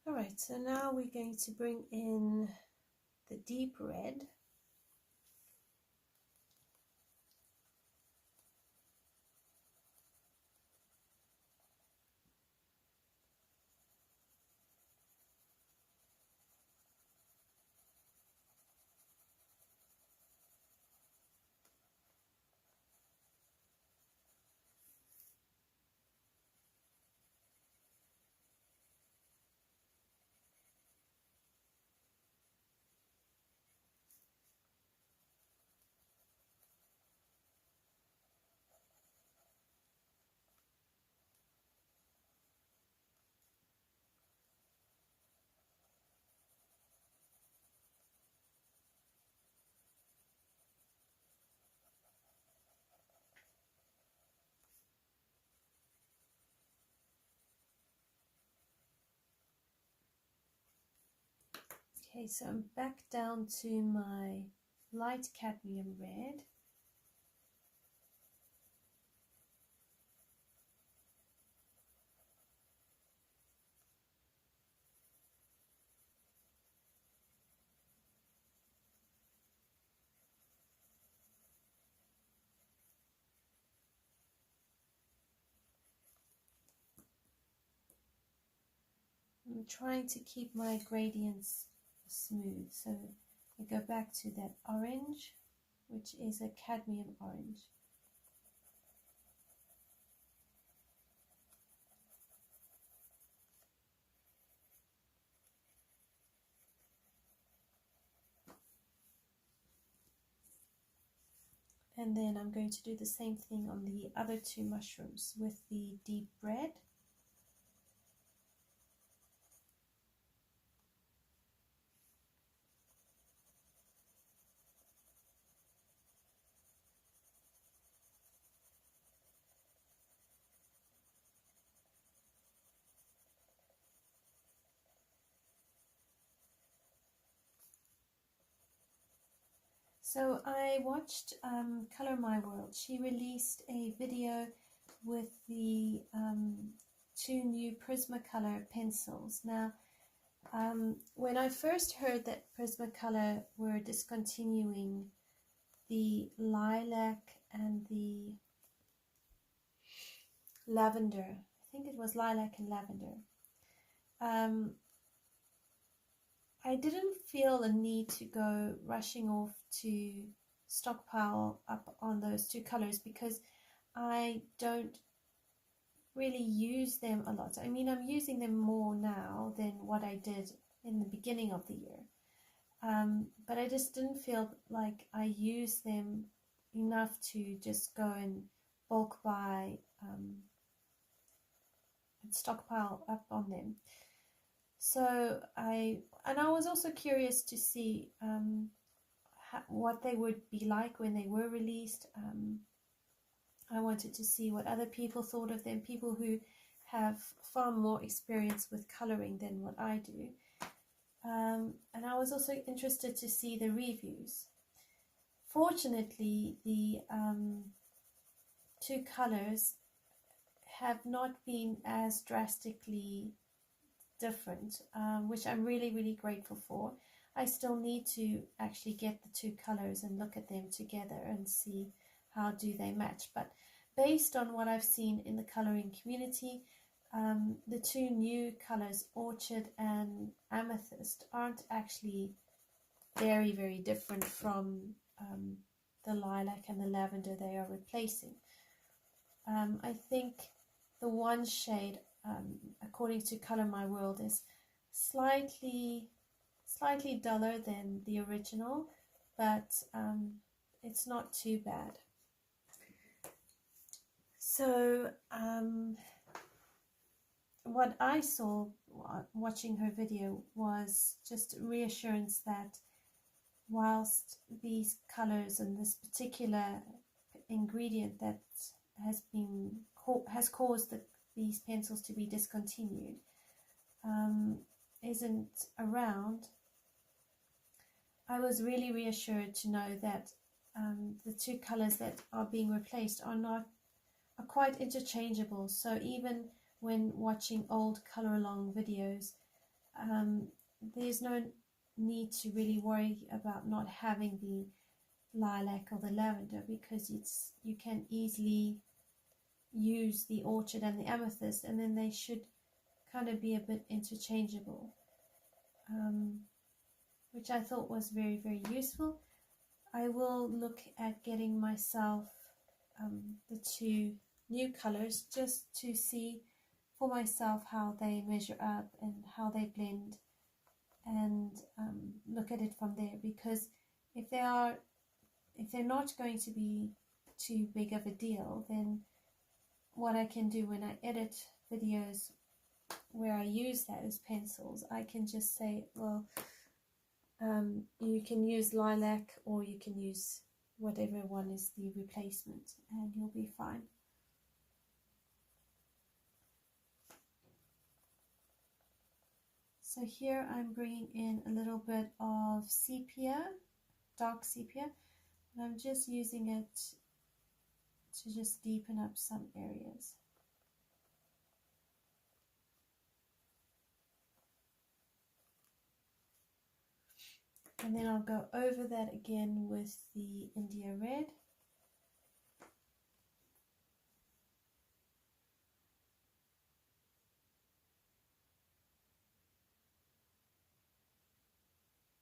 Alright, so now we're going to bring in the deep red. Okay, so I'm back down to my light cadmium red. I'm trying to keep my gradients smooth, so I go back to that orange. which is a cadmium orange. And then I'm going to do the same thing on the other two mushrooms with the deep red. So I watched Color My World. She released a video with the two new Prismacolor pencils. Now, when I first heard that Prismacolor were discontinuing the lilac and the lavender, I think it was lilac and lavender, I didn't feel a need to go rushing off to stockpile up on those two colors because I don't really use them a lot. I mean, I'm using them more now than what I did in the beginning of the year. But I just didn't feel like I used them enough to just go and bulk buy and stockpile up on them. So I was also curious to see what they would be like when they were released. I wanted to see what other people thought of them, people who have far more experience with coloring than what I do. And I was also interested to see the reviews. Fortunately, the two colors have not been as drastically different, which I'm really grateful for. I still need to actually get the two colors and look at them together and see how do they match. But based on what I've seen in the coloring community, the two new colors, Orchid and Amethyst, aren't actually very different from the lilac and the lavender they are replacing. I think the one shade, according to Color My World, is slightly duller than the original, but it's not too bad. So what I saw watching her video was just reassurance that whilst these colors and this particular ingredient that has caused these pencils to be discontinued isn't around, I was really reassured to know that the two colors that are being replaced are quite interchangeable. So even when watching old color along videos, there's no need to really worry about not having the lilac or the lavender, because you can easily use the orchid and the amethyst, and then they should kind of be a bit interchangeable, which I thought was very useful. I will look at getting myself the two new colors just to see for myself how they measure up and how they blend, and look at it from there, because if they're not going to be too big of a deal, then what I can do when I edit videos where I use those pencils, I can just say, well, you can use lilac or you can use whatever one is the replacement, and you'll be fine. So here I'm bringing in a little bit of sepia, dark sepia, and I'm just using it to just deepen up some areas. And then I'll go over that again with the India Red.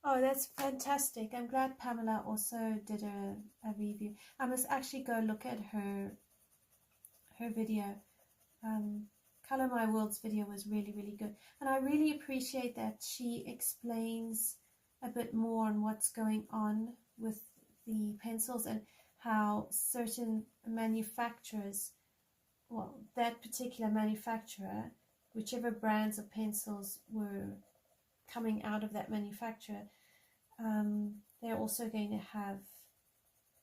Oh, that's fantastic. I'm glad Pamela also did a review. I must actually go look at her video. Color My World's video was really, really good. And I really appreciate that she explains a bit more on what's going on with the pencils and how certain manufacturers, well, that particular manufacturer, whichever brands of pencils were coming out of that manufacturer, they're also going to have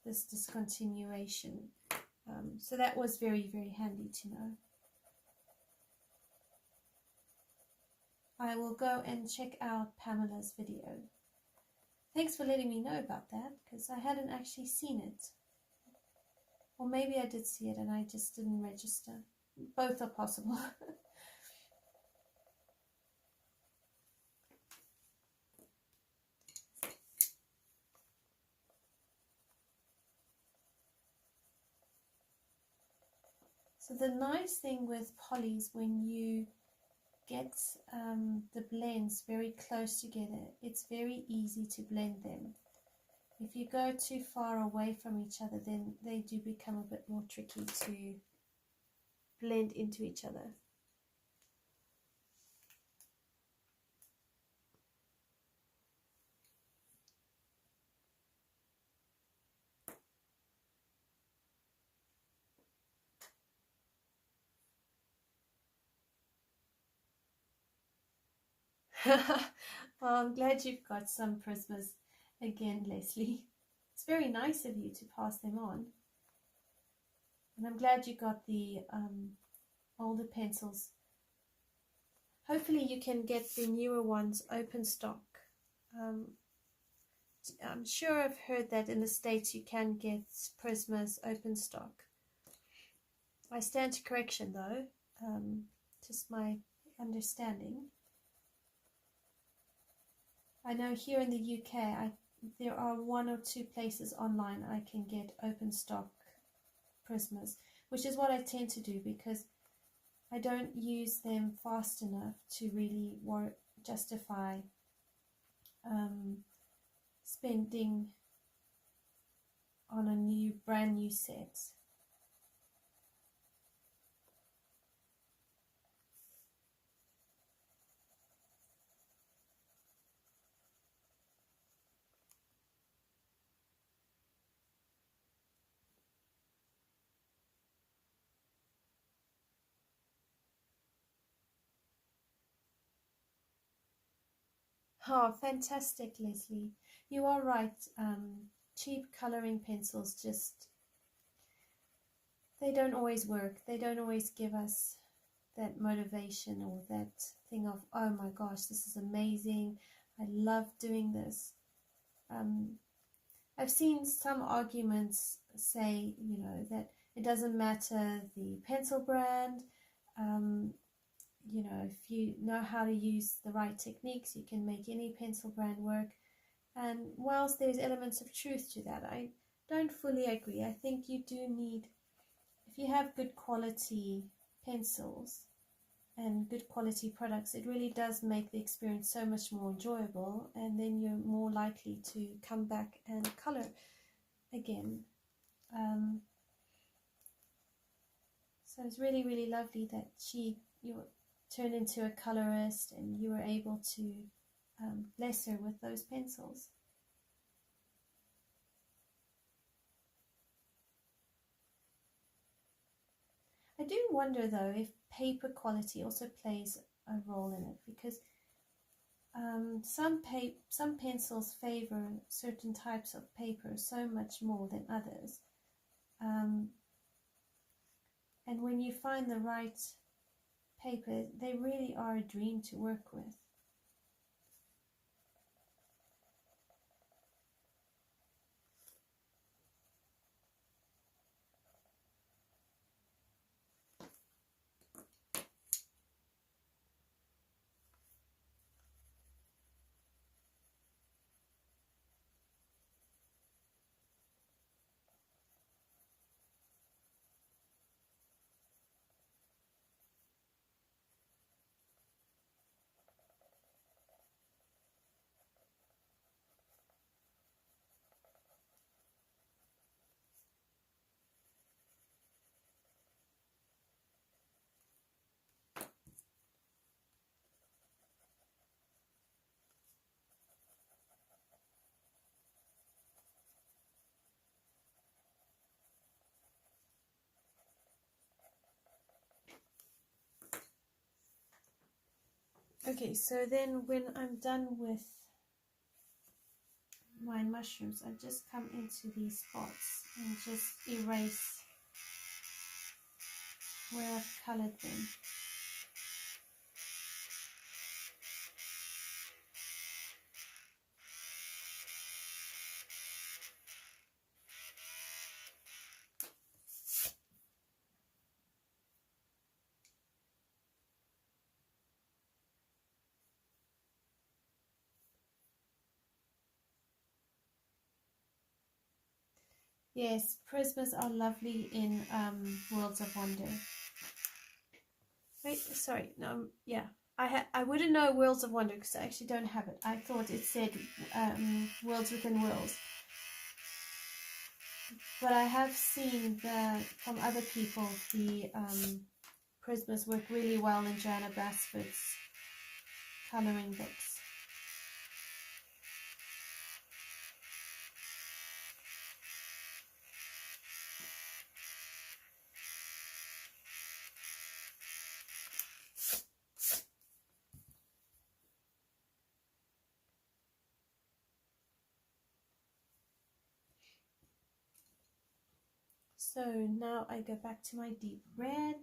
this discontinuation. So that was very, very handy to know. I will go and check out Pamela's video. Thanks for letting me know about that, because I hadn't actually seen it. Or maybe I did see it and I just didn't register. Both are possible. So the nice thing with polys, when you get the blends very close together, it's very easy to blend them. If you go too far away from each other, then they do become a bit more tricky to blend into each other. Well, I'm glad you've got some prismas again, Leslie. It's very nice of you to pass them on. And I'm glad you got the older pencils. Hopefully you can get the newer ones open stock. I'm sure I've heard that in the States you can get prismas open stock. I stand to correction though, just my understanding. I know here in the UK there are 1 or 2 places online I can get open stock prismas, which is what I tend to do because I don't use them fast enough to really justify spending on a brand new set. Oh, fantastic, Leslie. You are right. Cheap coloring pencils they don't always work. They don't always give us that motivation or that thing of, oh my gosh, this is amazing. I love doing this. I've seen some arguments say, that it doesn't matter the pencil brand. If you know how to use the right techniques, you can make any pencil brand work. And whilst there's elements of truth to that, I don't fully agree. I think you do need, if you have good quality pencils and good quality products, it really does make the experience so much more enjoyable, and then you're more likely to come back and color again. So it's really, really lovely that you turned into a colorist and you were able to bless her with those pencils. I do wonder though if paper quality also plays a role in it, because some pencils favor certain types of paper so much more than others, and when you find the right paper, they really are a dream to work with. Okay, so then when I'm done with my mushrooms, I just come into these spots and just erase where I've coloured them. Yes, prismas are lovely in Worlds of Wonder. Wait, sorry, no, yeah. I wouldn't know Worlds of Wonder because I actually don't have it. I thought it said Worlds Within Worlds. But I have seen from other people the prismas work really well in Joanna Basford's colouring books. So now I go back to my deep red.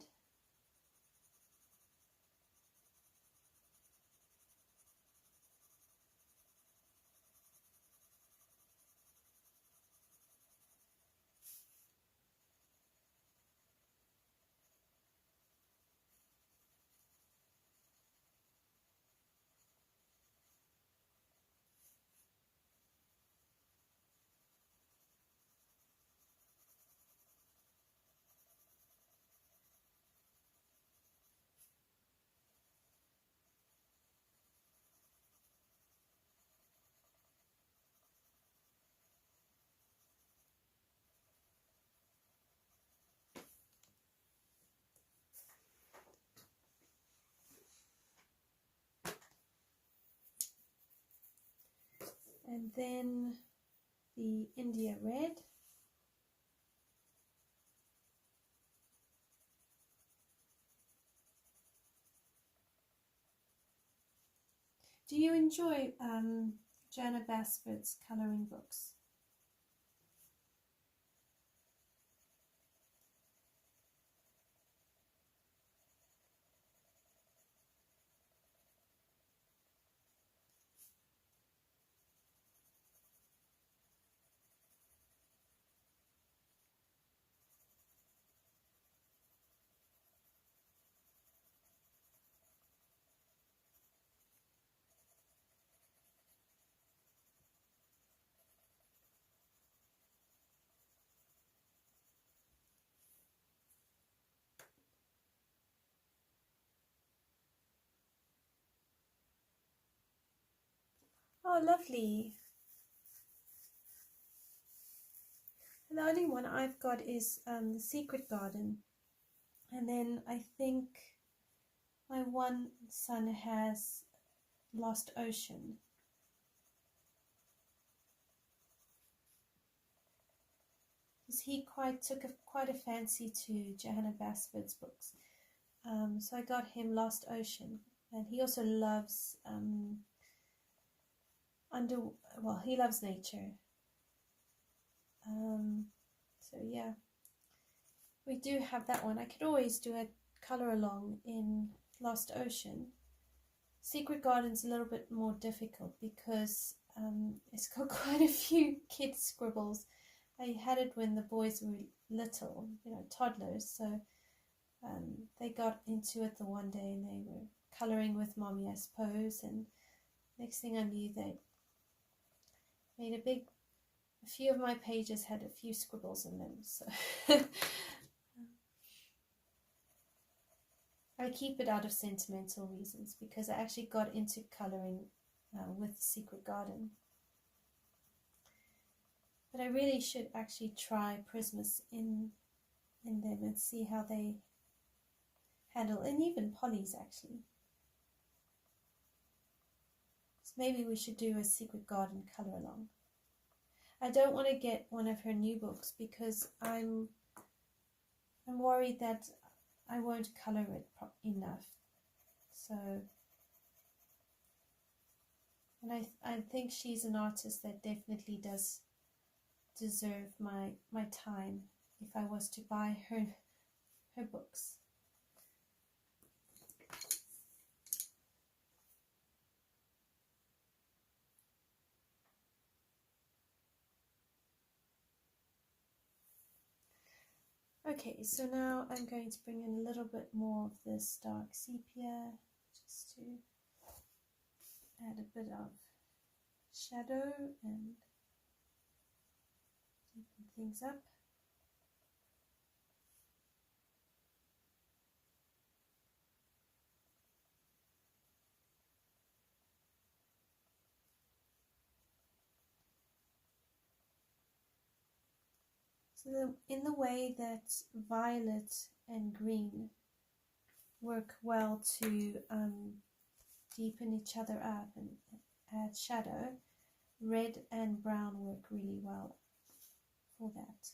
And then the India red. Do you enjoy Joanna Basford's colouring books? Oh, lovely. The only one I've got is The Secret Garden. And then I think my one son has Lost Ocean. Because he took quite a fancy to Johanna Basford's books. So I got him Lost Ocean. And he also loves he loves nature. So yeah, we do have that one. I could always do a colour along in Lost Ocean. Secret Garden's a little bit more difficult because it's got quite a few kid scribbles. I had it when the boys were little, toddlers, so they got into it the one day and they were colouring with mommy, I suppose, and next thing I knew they made a few of my pages had a few scribbles in them, so I keep it out of sentimental reasons because I actually got into colouring with Secret Garden. But I really should actually try prismas in them and see how they handle, and even Polly's actually. So maybe we should do a Secret Garden colour along. I don't want to get one of her new books because I'm worried that I won't colour it enough. So And I think she's an artist that definitely does deserve my time if I was to buy her books. Okay, so now I'm going to bring in a little bit more of this dark sepia just to add a bit of shadow and deepen things up. So in the way that violet and green work well to deepen each other up and add shadow, red and brown work really well for that.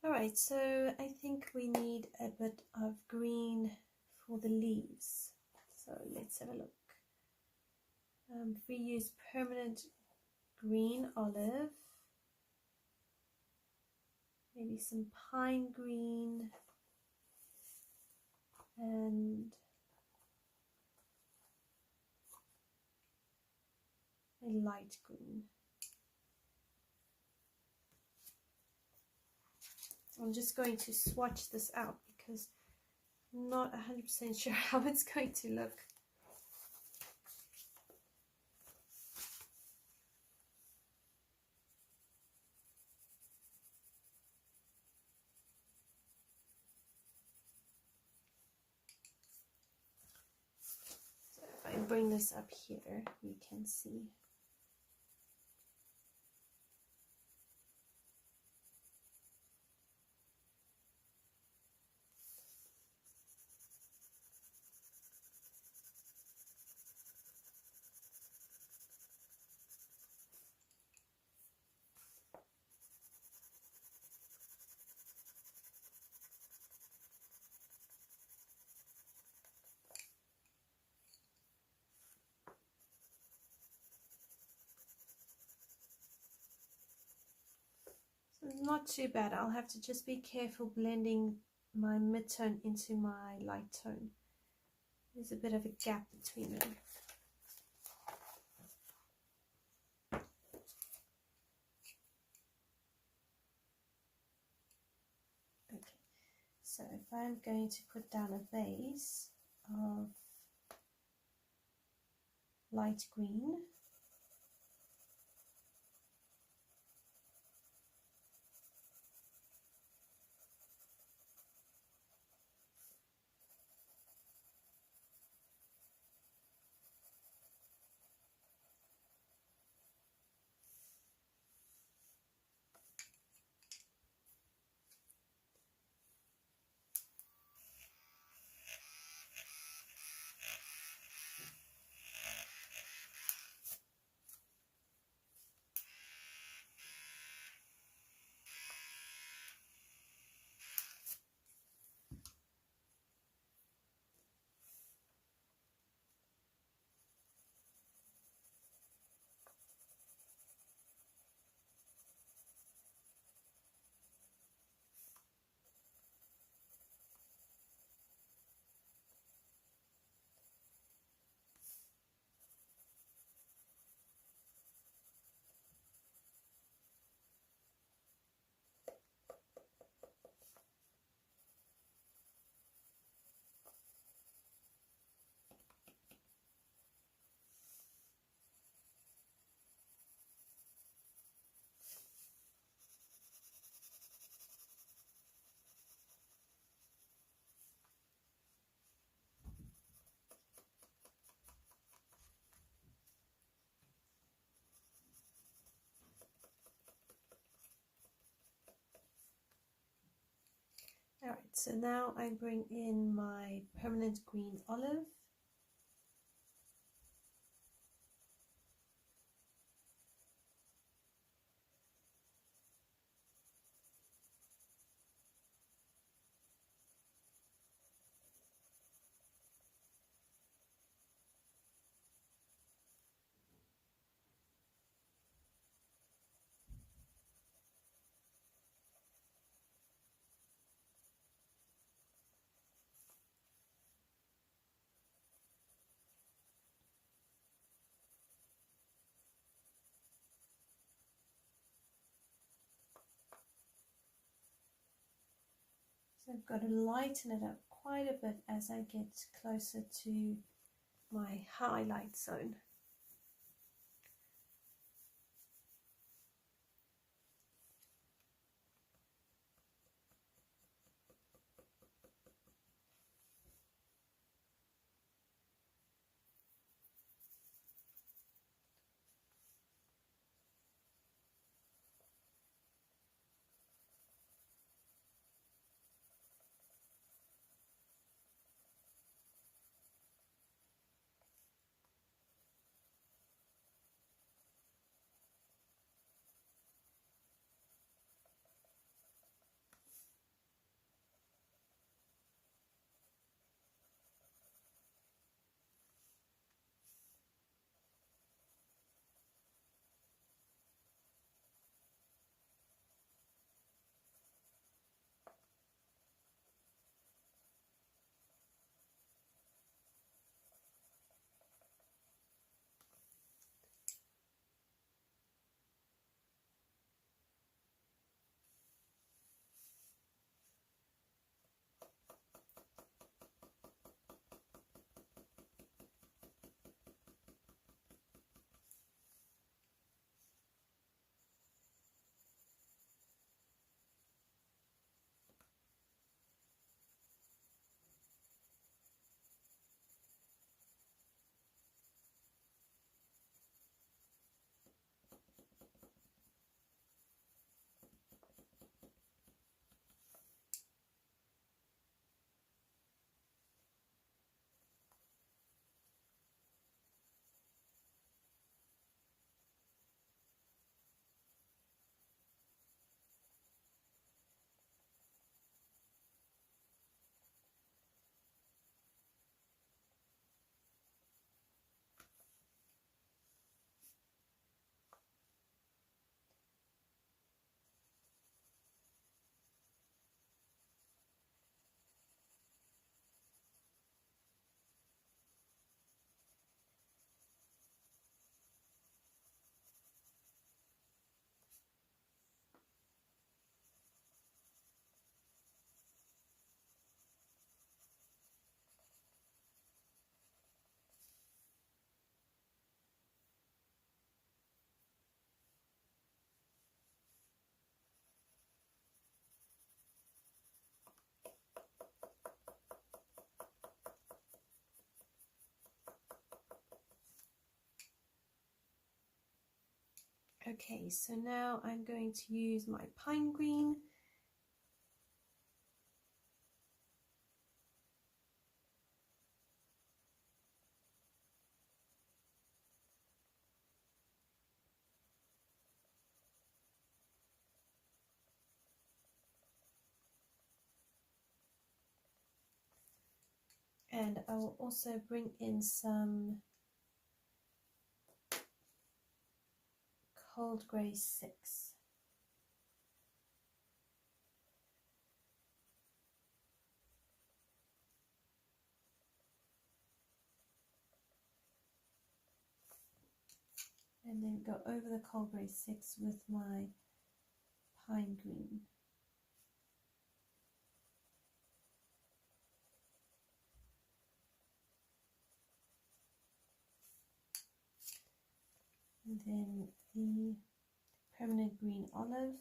Alright, so I think we need a bit of green for the leaves. So let's have a look. If we use permanent green olive, maybe some pine green, and a light green. I'm just going to swatch this out because I'm not 100% sure how it's going to look. So if I bring this up here, you can see. Not too bad. I'll have to just be careful blending my mid-tone into my light tone. There's a bit of a gap between them. Okay, so if I'm going to put down a base of light green, so now I bring in my permanent green olive. So I've got to lighten it up quite a bit as I get closer to my highlight zone. Okay, so now I'm going to use my pine green. And I will also bring in some Cold Grey 6. And then go over the Cold Grey 6 with my pine green. And then the permanent green olive.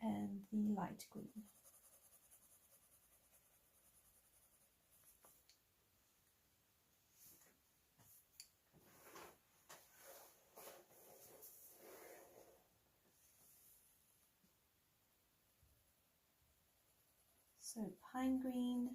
And the light green. So pine green,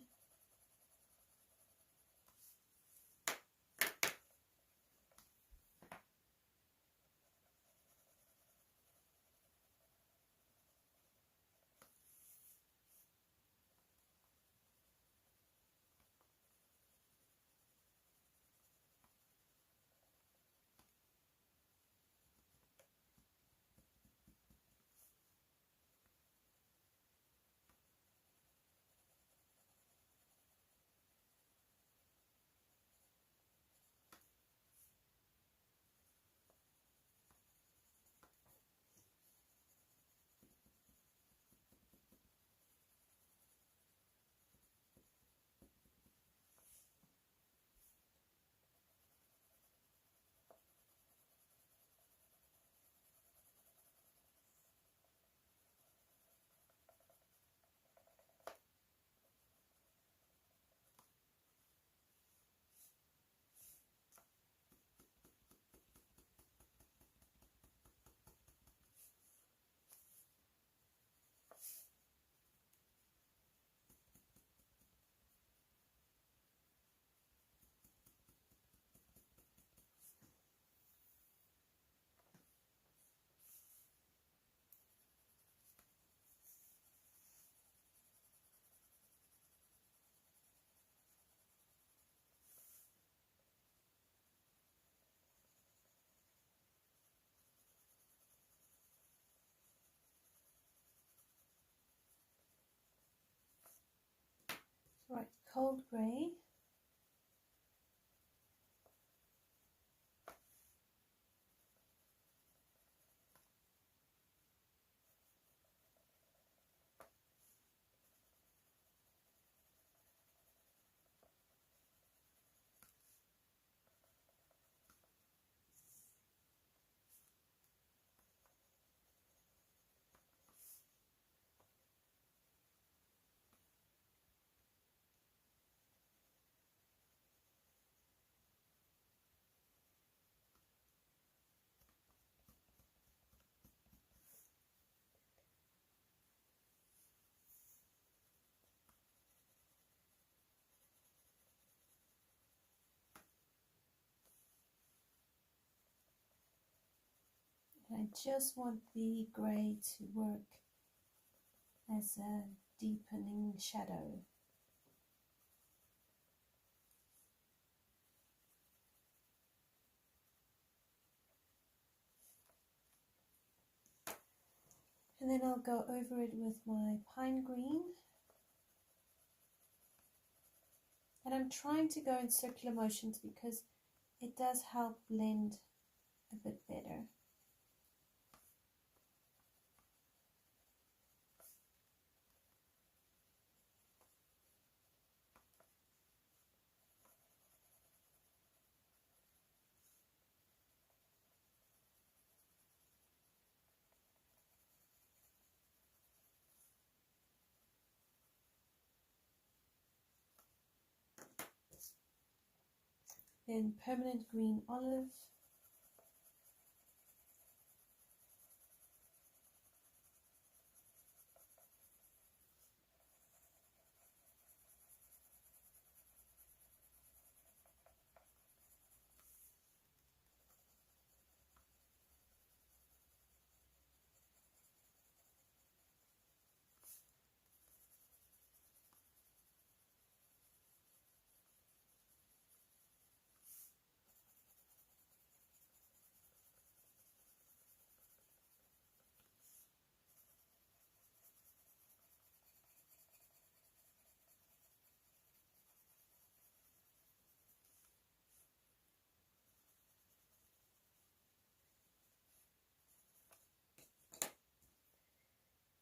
right, cold grey, and I just want the grey to work as a deepening shadow. And then I'll go over it with my pine green. And I'm trying to go in circular motions because it does help blend a bit better. Then permanent green olive.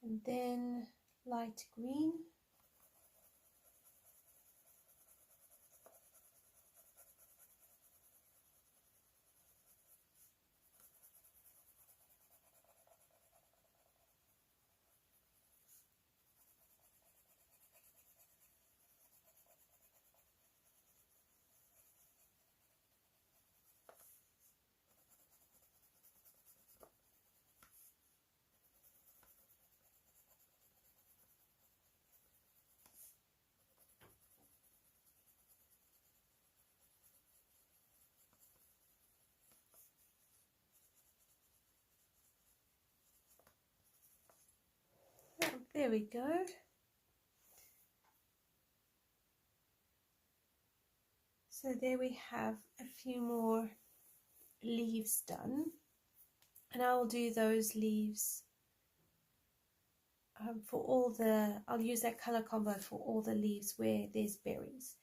And then light green. There we go. So there we have a few more leaves done, and I will do those leaves for all the, I'll use that color combo for all the leaves where there's berries.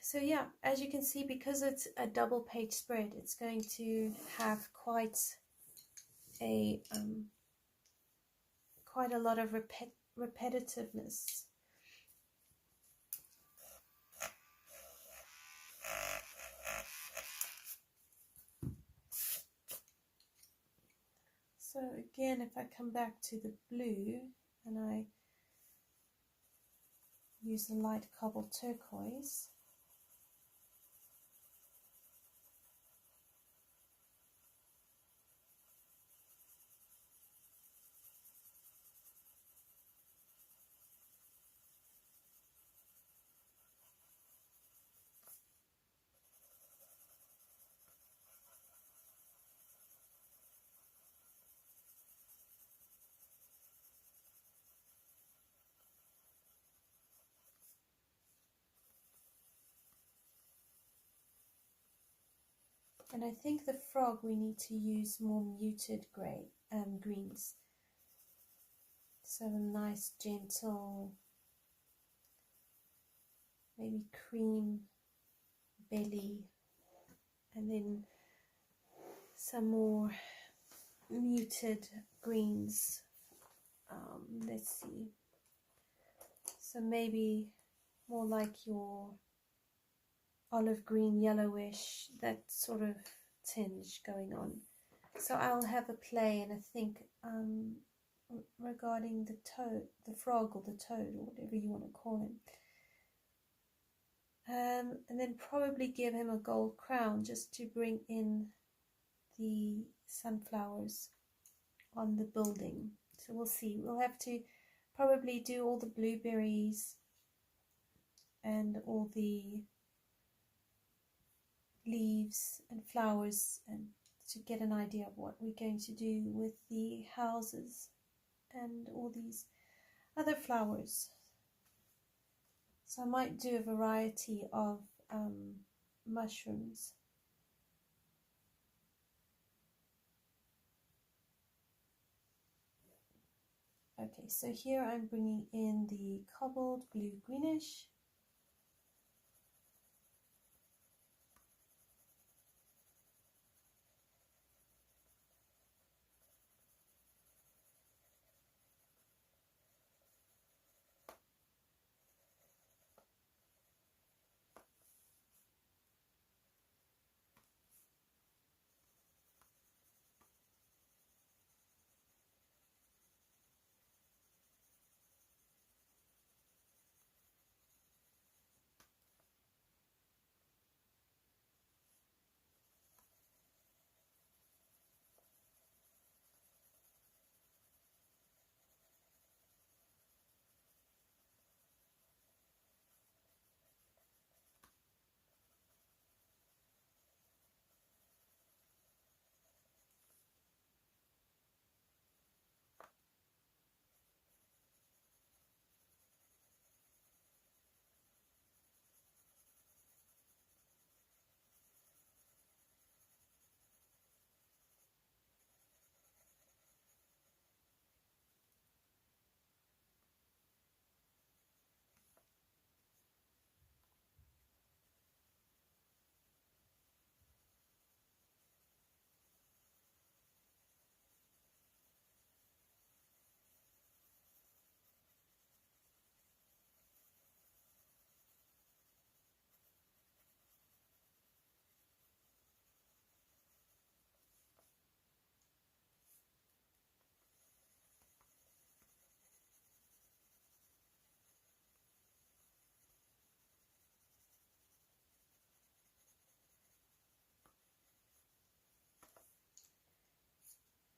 So yeah, as you can see, because it's a double page spread, it's going to have quite a lot of repetitiveness. So again, if I come back to the blue and I use the light Cobalt Turquoise, and I think the frog we need to use more muted grey greens. So a nice gentle, maybe cream belly, and then some more muted greens. Let's see. So maybe more like your olive green, yellowish, that sort of tinge going on. So I'll have a play, and I think regarding the toad, the frog or the toad or whatever you want to call him, and then probably give him a gold crown just to bring in the sunflowers on the building. So we'll see. We'll have to probably do all the blueberries and all the leaves and flowers, and to get an idea of what we're going to do with the houses and all these other flowers. So I might do a variety of mushrooms. Okay, so here I'm bringing in the Cobalt Blue Greenish.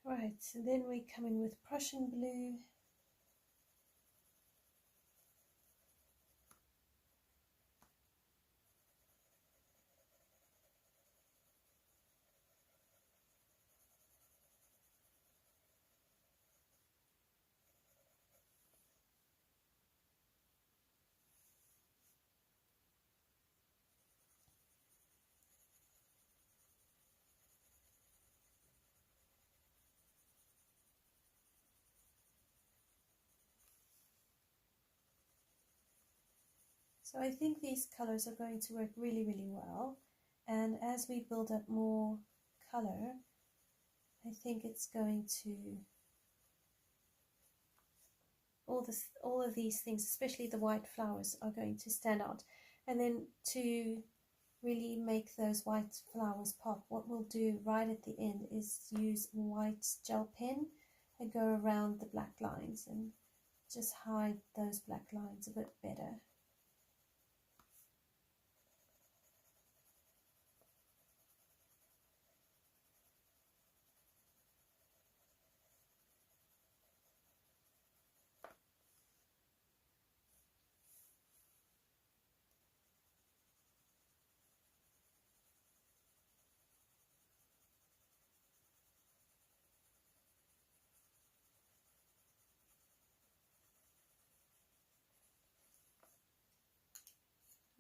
Right, so then we come in with Prussian Blue. So I think these colors are going to work really, really well. And as we build up more color, I think it's going to, all of these things, especially the white flowers, are going to stand out. And then to really make those white flowers pop, what we'll do right at the end is use white gel pen and go around the black lines and just hide those black lines a bit better.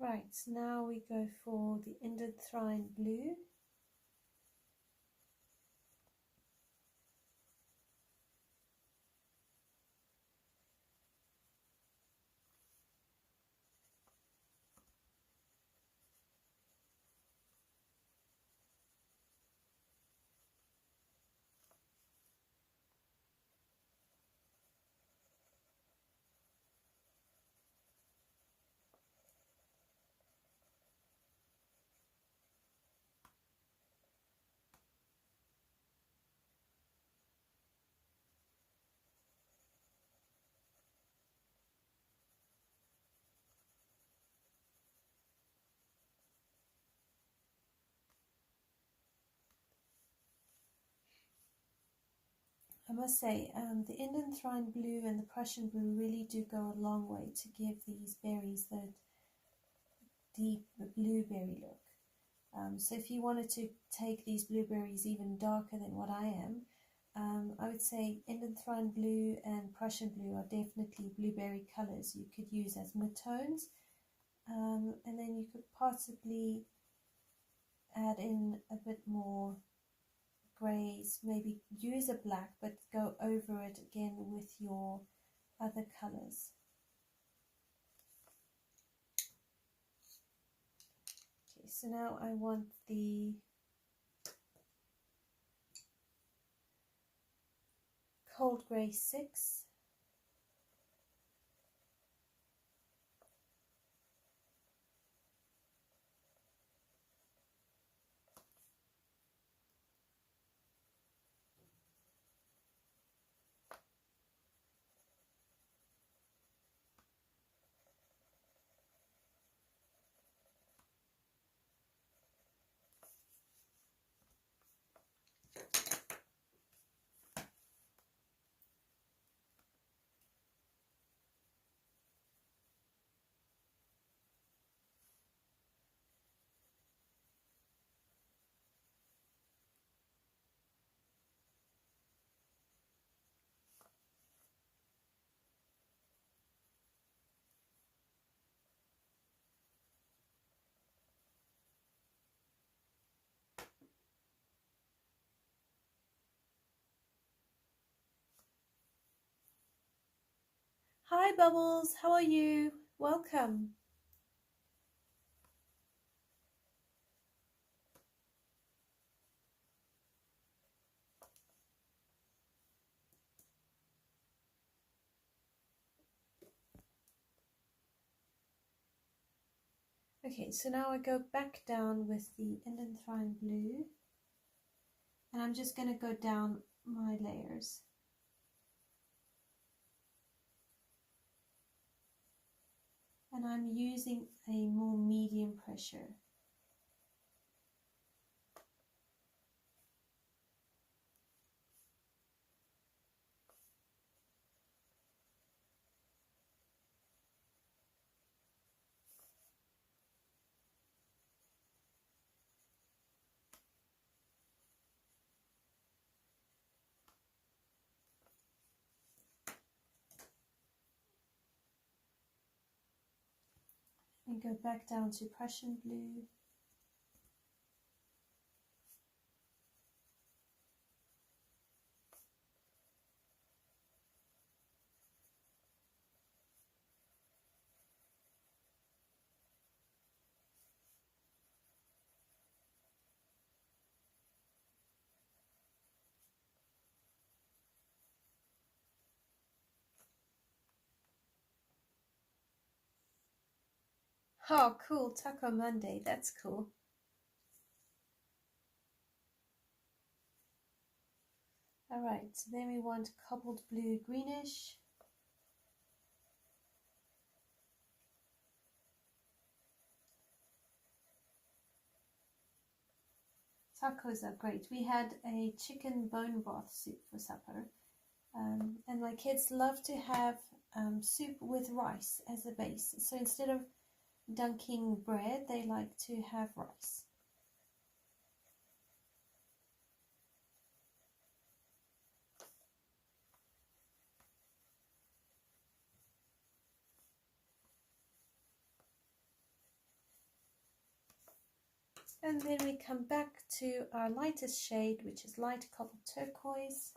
Right, so now we go for the Indanthrone Blue. I must say, the Indanthrone Blue and the Prussian Blue really do go a long way to give these berries that deep blueberry look. So if you wanted to take these blueberries even darker than what I am, I would say Indanthrone Blue and Prussian Blue are definitely blueberry colors you could use as midtones. And then you could possibly add in a bit more grays, maybe use a black but go over it again with your other colors. Okay, so now I want the cold grey 6. Hi Bubbles, how are you? Welcome. Okay, so now I go back down with the Indanthrone Blue, and I'm just going to go down my layers. And I'm using a more medium pressure. And go back down to Prussian Blue. Oh, cool. Taco Monday. That's cool. All right, so then we want Cobalt Blue Greenish. Tacos are great. We had a chicken bone broth soup for supper. And my kids love to have soup with rice as a base. So instead of dunking bread, they like to have rice. And then we come back to our lightest shade, which is light copper turquoise.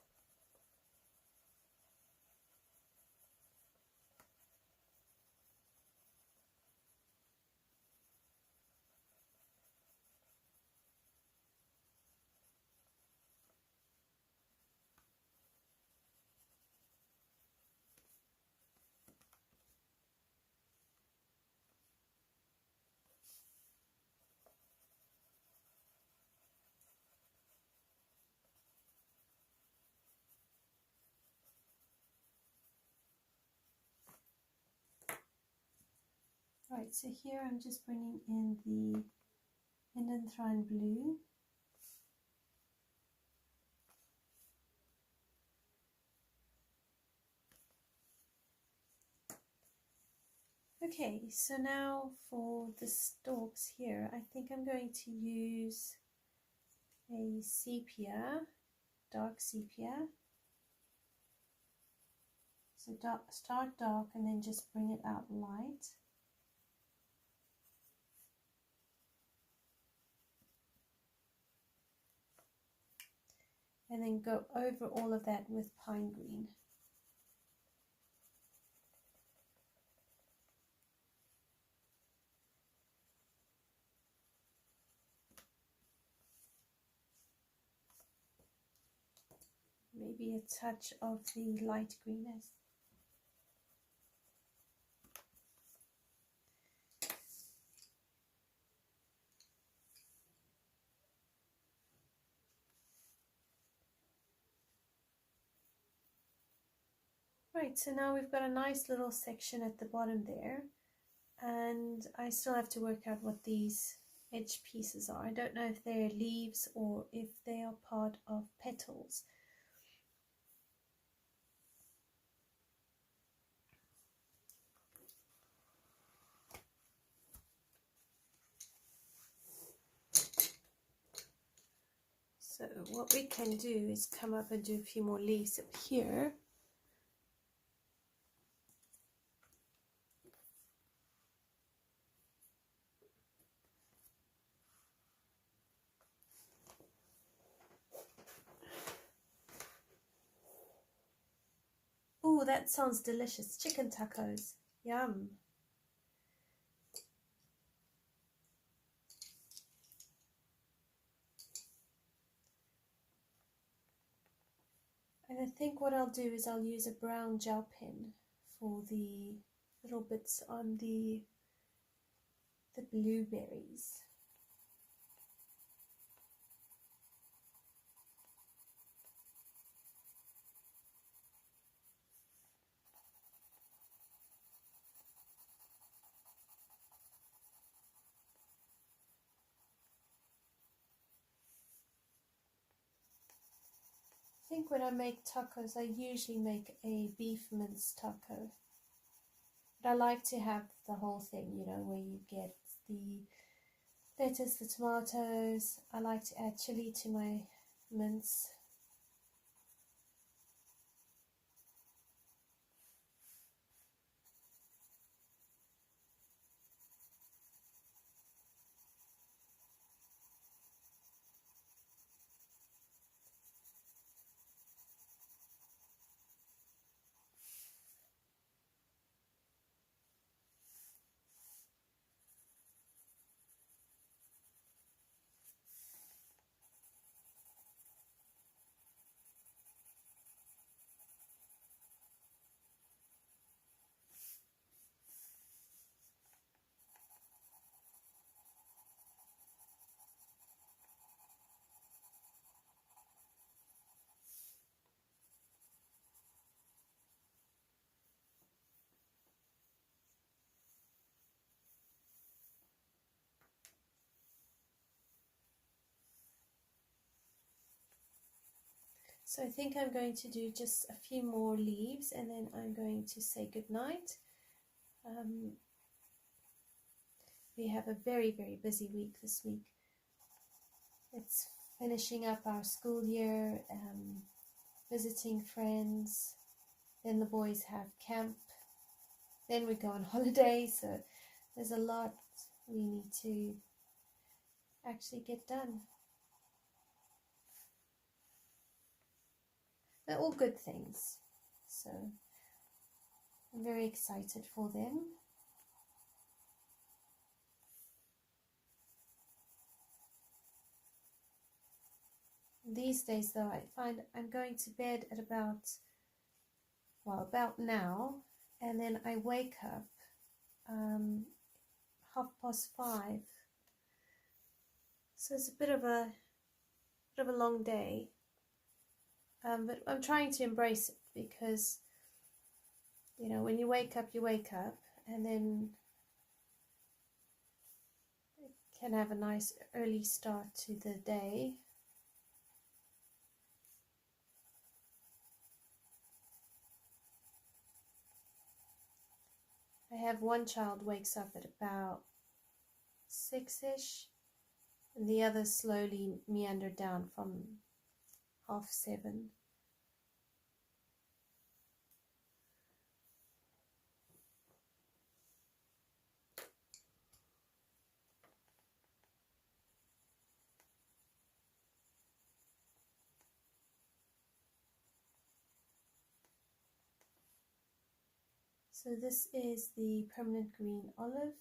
Right, so here I'm just bringing in the Indanthrone Blue. Okay, so now for the stalks here, I think I'm going to use a sepia, dark sepia. So start dark and then just bring it out light. And then go over all of that with pine green. Maybe a touch of the light greenness. Right, so now we've got a nice little section at the bottom there, and I still have to work out what these edge pieces are. I don't know if they're leaves or if they are part of petals. So what we can do is come up and do a few more leaves up here. Oh, that sounds delicious. Chicken tacos. Yum. And I think what I'll do is I'll use a brown gel pen for the little bits on the blueberries. I think when I make tacos, I usually make a beef mince taco. But I like to have the whole thing, you know, where you get the lettuce, the tomatoes. I like to add chili to my mince. So I think I'm going to do just a few more leaves and then I'm going to say goodnight. We have a very, very busy week this week. It's finishing up our school year, visiting friends, then the boys have camp, then we go on holiday, so there's a lot we need to actually get done. They're all good things, so I'm very excited for them. These days though, I find I'm going to bed at about now, and then I wake up 5:30. So it's a bit of a long day, but I'm trying to embrace it because, you know, when you wake up, and then it can have a nice early start to the day. I have one child wakes up at about 6ish, and the others slowly meander down from 7:30. So this is the permanent green olive.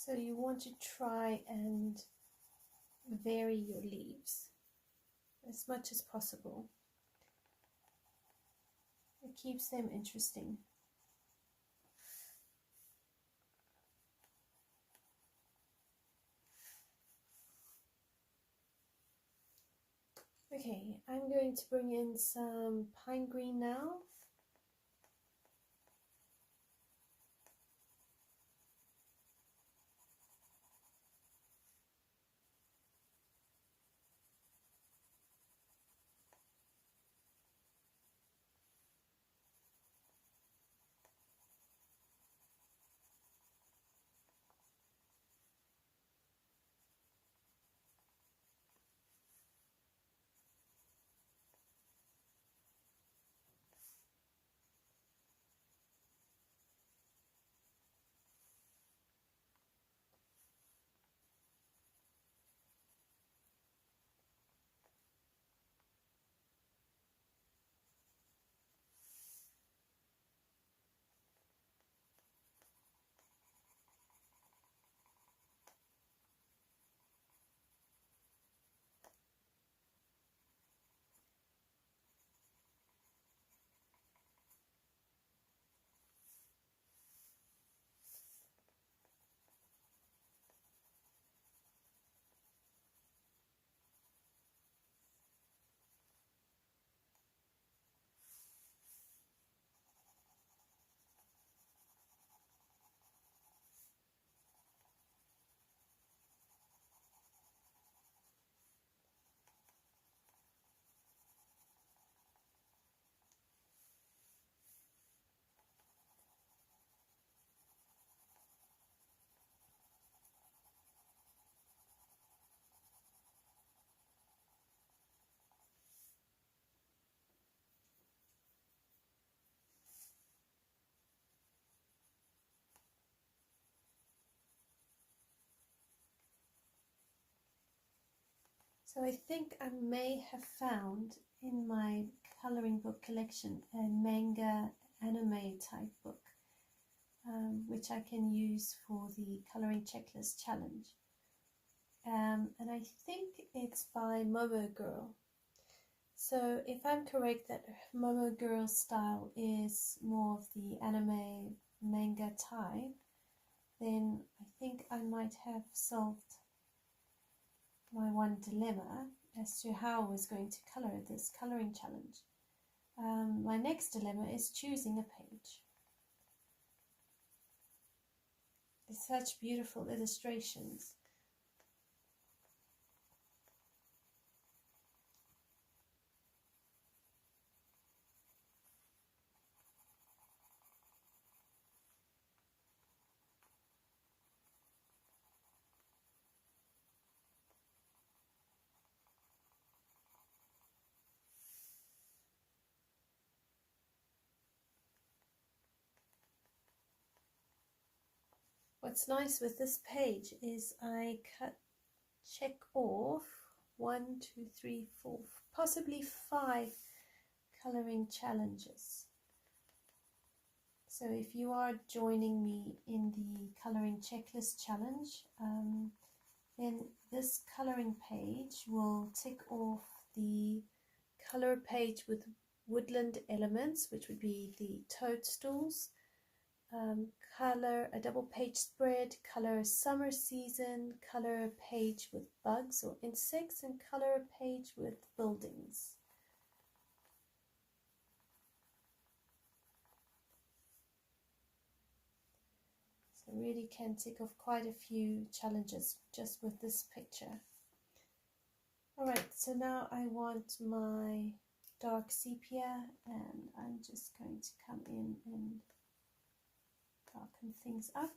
So you want to try and vary your leaves as much as possible. It keeps them interesting. Okay, I'm going to bring in some pine green now. So I think I may have found in my coloring book collection a manga anime type book, which I can use for the coloring checklist challenge. And I think it's by Momo Girl. So if I'm correct that Momo Girl's style is more of the anime manga type, then I think I might have solved my one dilemma as to how I was going to color this coloring challenge. My next dilemma is choosing a page. It's such beautiful illustrations. What's nice with this page is I check off 1, 2, 3, 4, possibly 5 coloring challenges. So if you are joining me in the coloring checklist challenge, then this coloring page will tick off the color page with woodland elements, which would be the toadstools, color a double page spread, color summer season, color a page with bugs or insects, and color a page with buildings. So really can tick off quite a few challenges just with this picture. Alright, so now I want my dark sepia, and I'm just going to come in and darken things up.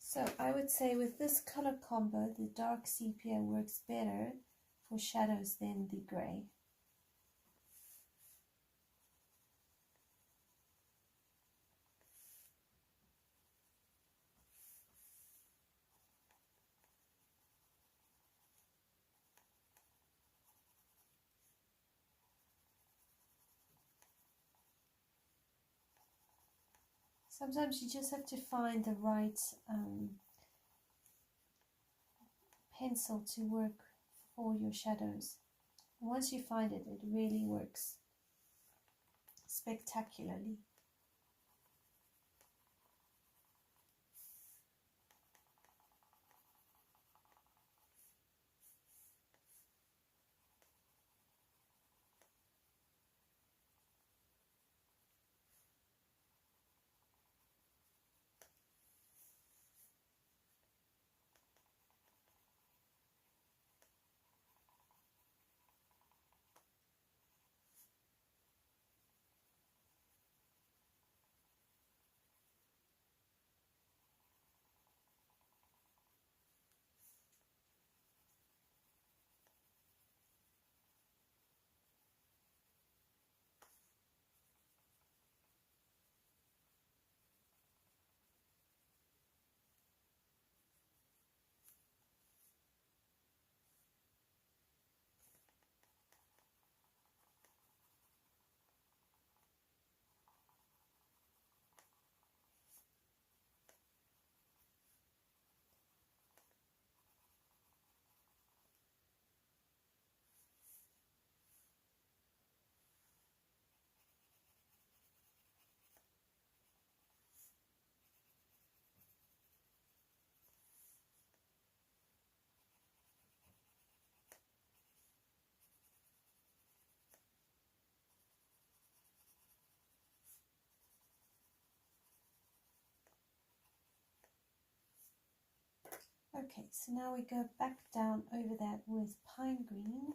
So I would say with this color combo, the dark sepia works better for shadows than the grey. Sometimes you just have to find the right pencil to work for your shadows. Once you find it, it really works spectacularly. Okay, so now we go back down over that with pine green.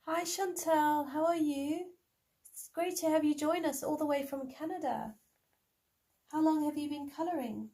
Hi Chantal, how are you? It's great to have you join us all the way from Canada. How long have you been colouring?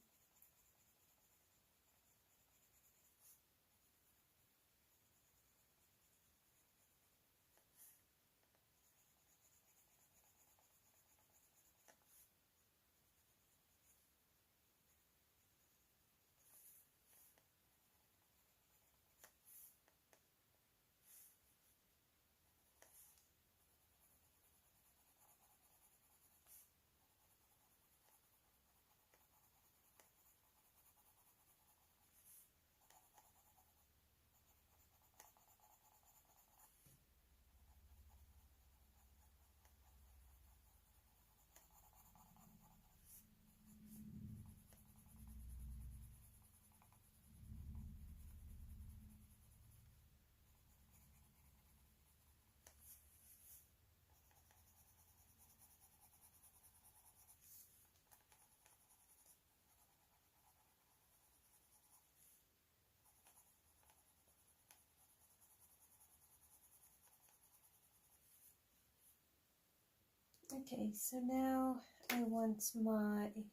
Okay, so now I want my, I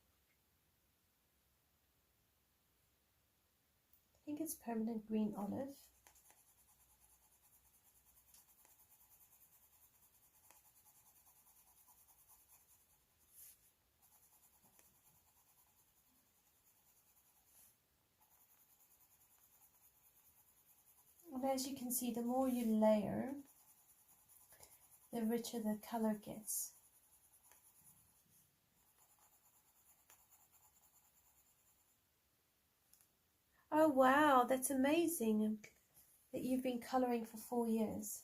think it's permanent green olive. And as you can see, the more you layer, the richer the color gets. Oh wow, that's amazing that you've been colouring for 4 years.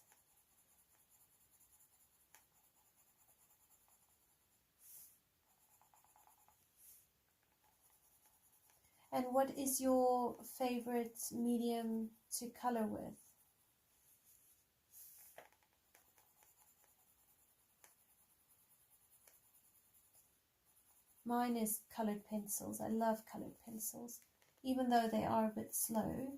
And what is your favourite medium to colour with? Mine is coloured pencils. I love coloured pencils, even though they are a bit slow.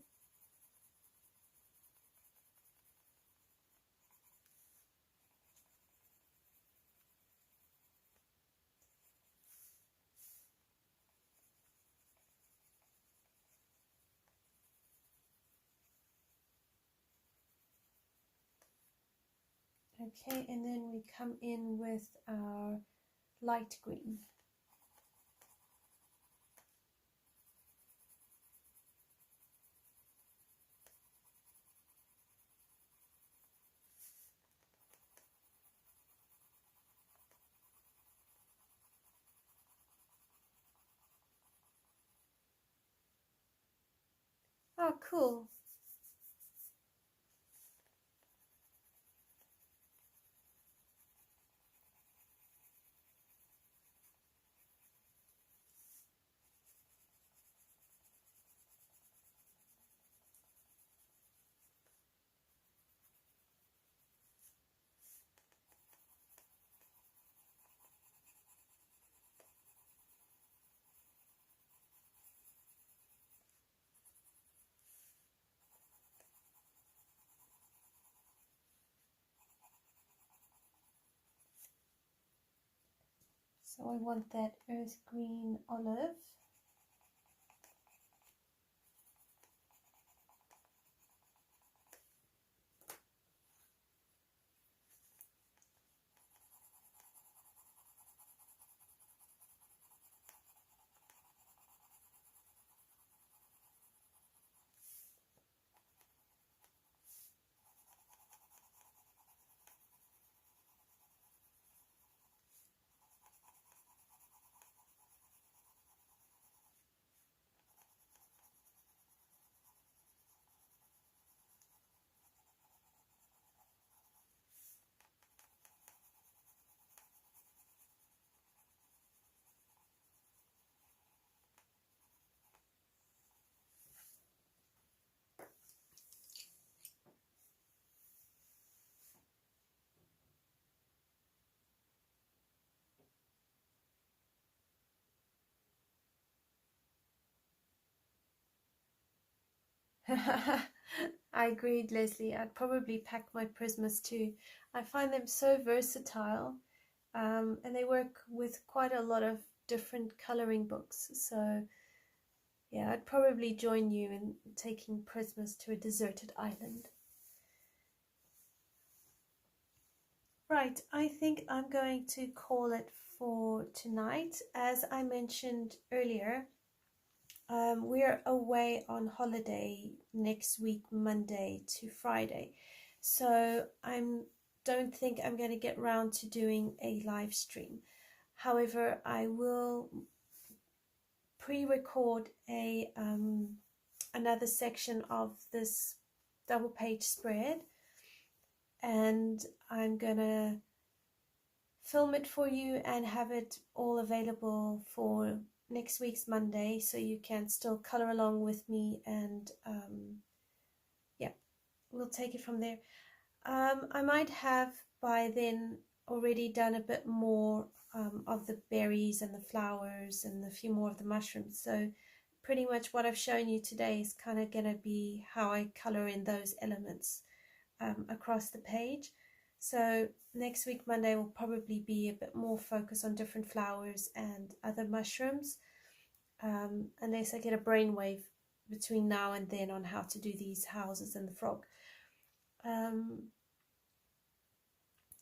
Okay, and then we come in with our light green. Oh, cool. So I want that earth green olive. I agreed, Leslie. I'd probably pack my Prismas too. I find them so versatile, and they work with quite a lot of different colouring books. So yeah, I'd probably join you in taking Prismas to a deserted island. Right, I think I'm going to call it for tonight. As I mentioned earlier, we're away on holiday next week, Monday to Friday. So I don't think I'm going to get round to doing a live stream. However, I will pre-record a another section of this double page spread, and I'm gonna film it for you and have it all available for next week's Monday, so you can still color along with me, and yeah, we'll take it from there. I might have by then already done a bit more of the berries and the flowers and a few more of the mushrooms, so pretty much what I've shown you today is kind of going to be how I color in those elements across the page. So next week Monday will probably be a bit more focus on different flowers and other mushrooms, unless I get a brainwave between now and then on how to do these houses and the frog.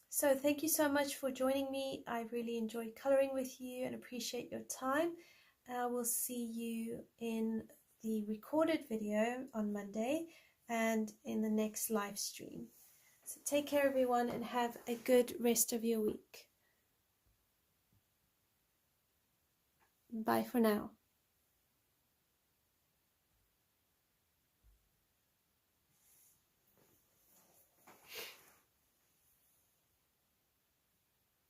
So thank you so much for joining me. I really enjoyed coloring with you and appreciate your time. I will see you in the recorded video on Monday and in the next live stream. So take care everyone and have a good rest of your week. Bye for now.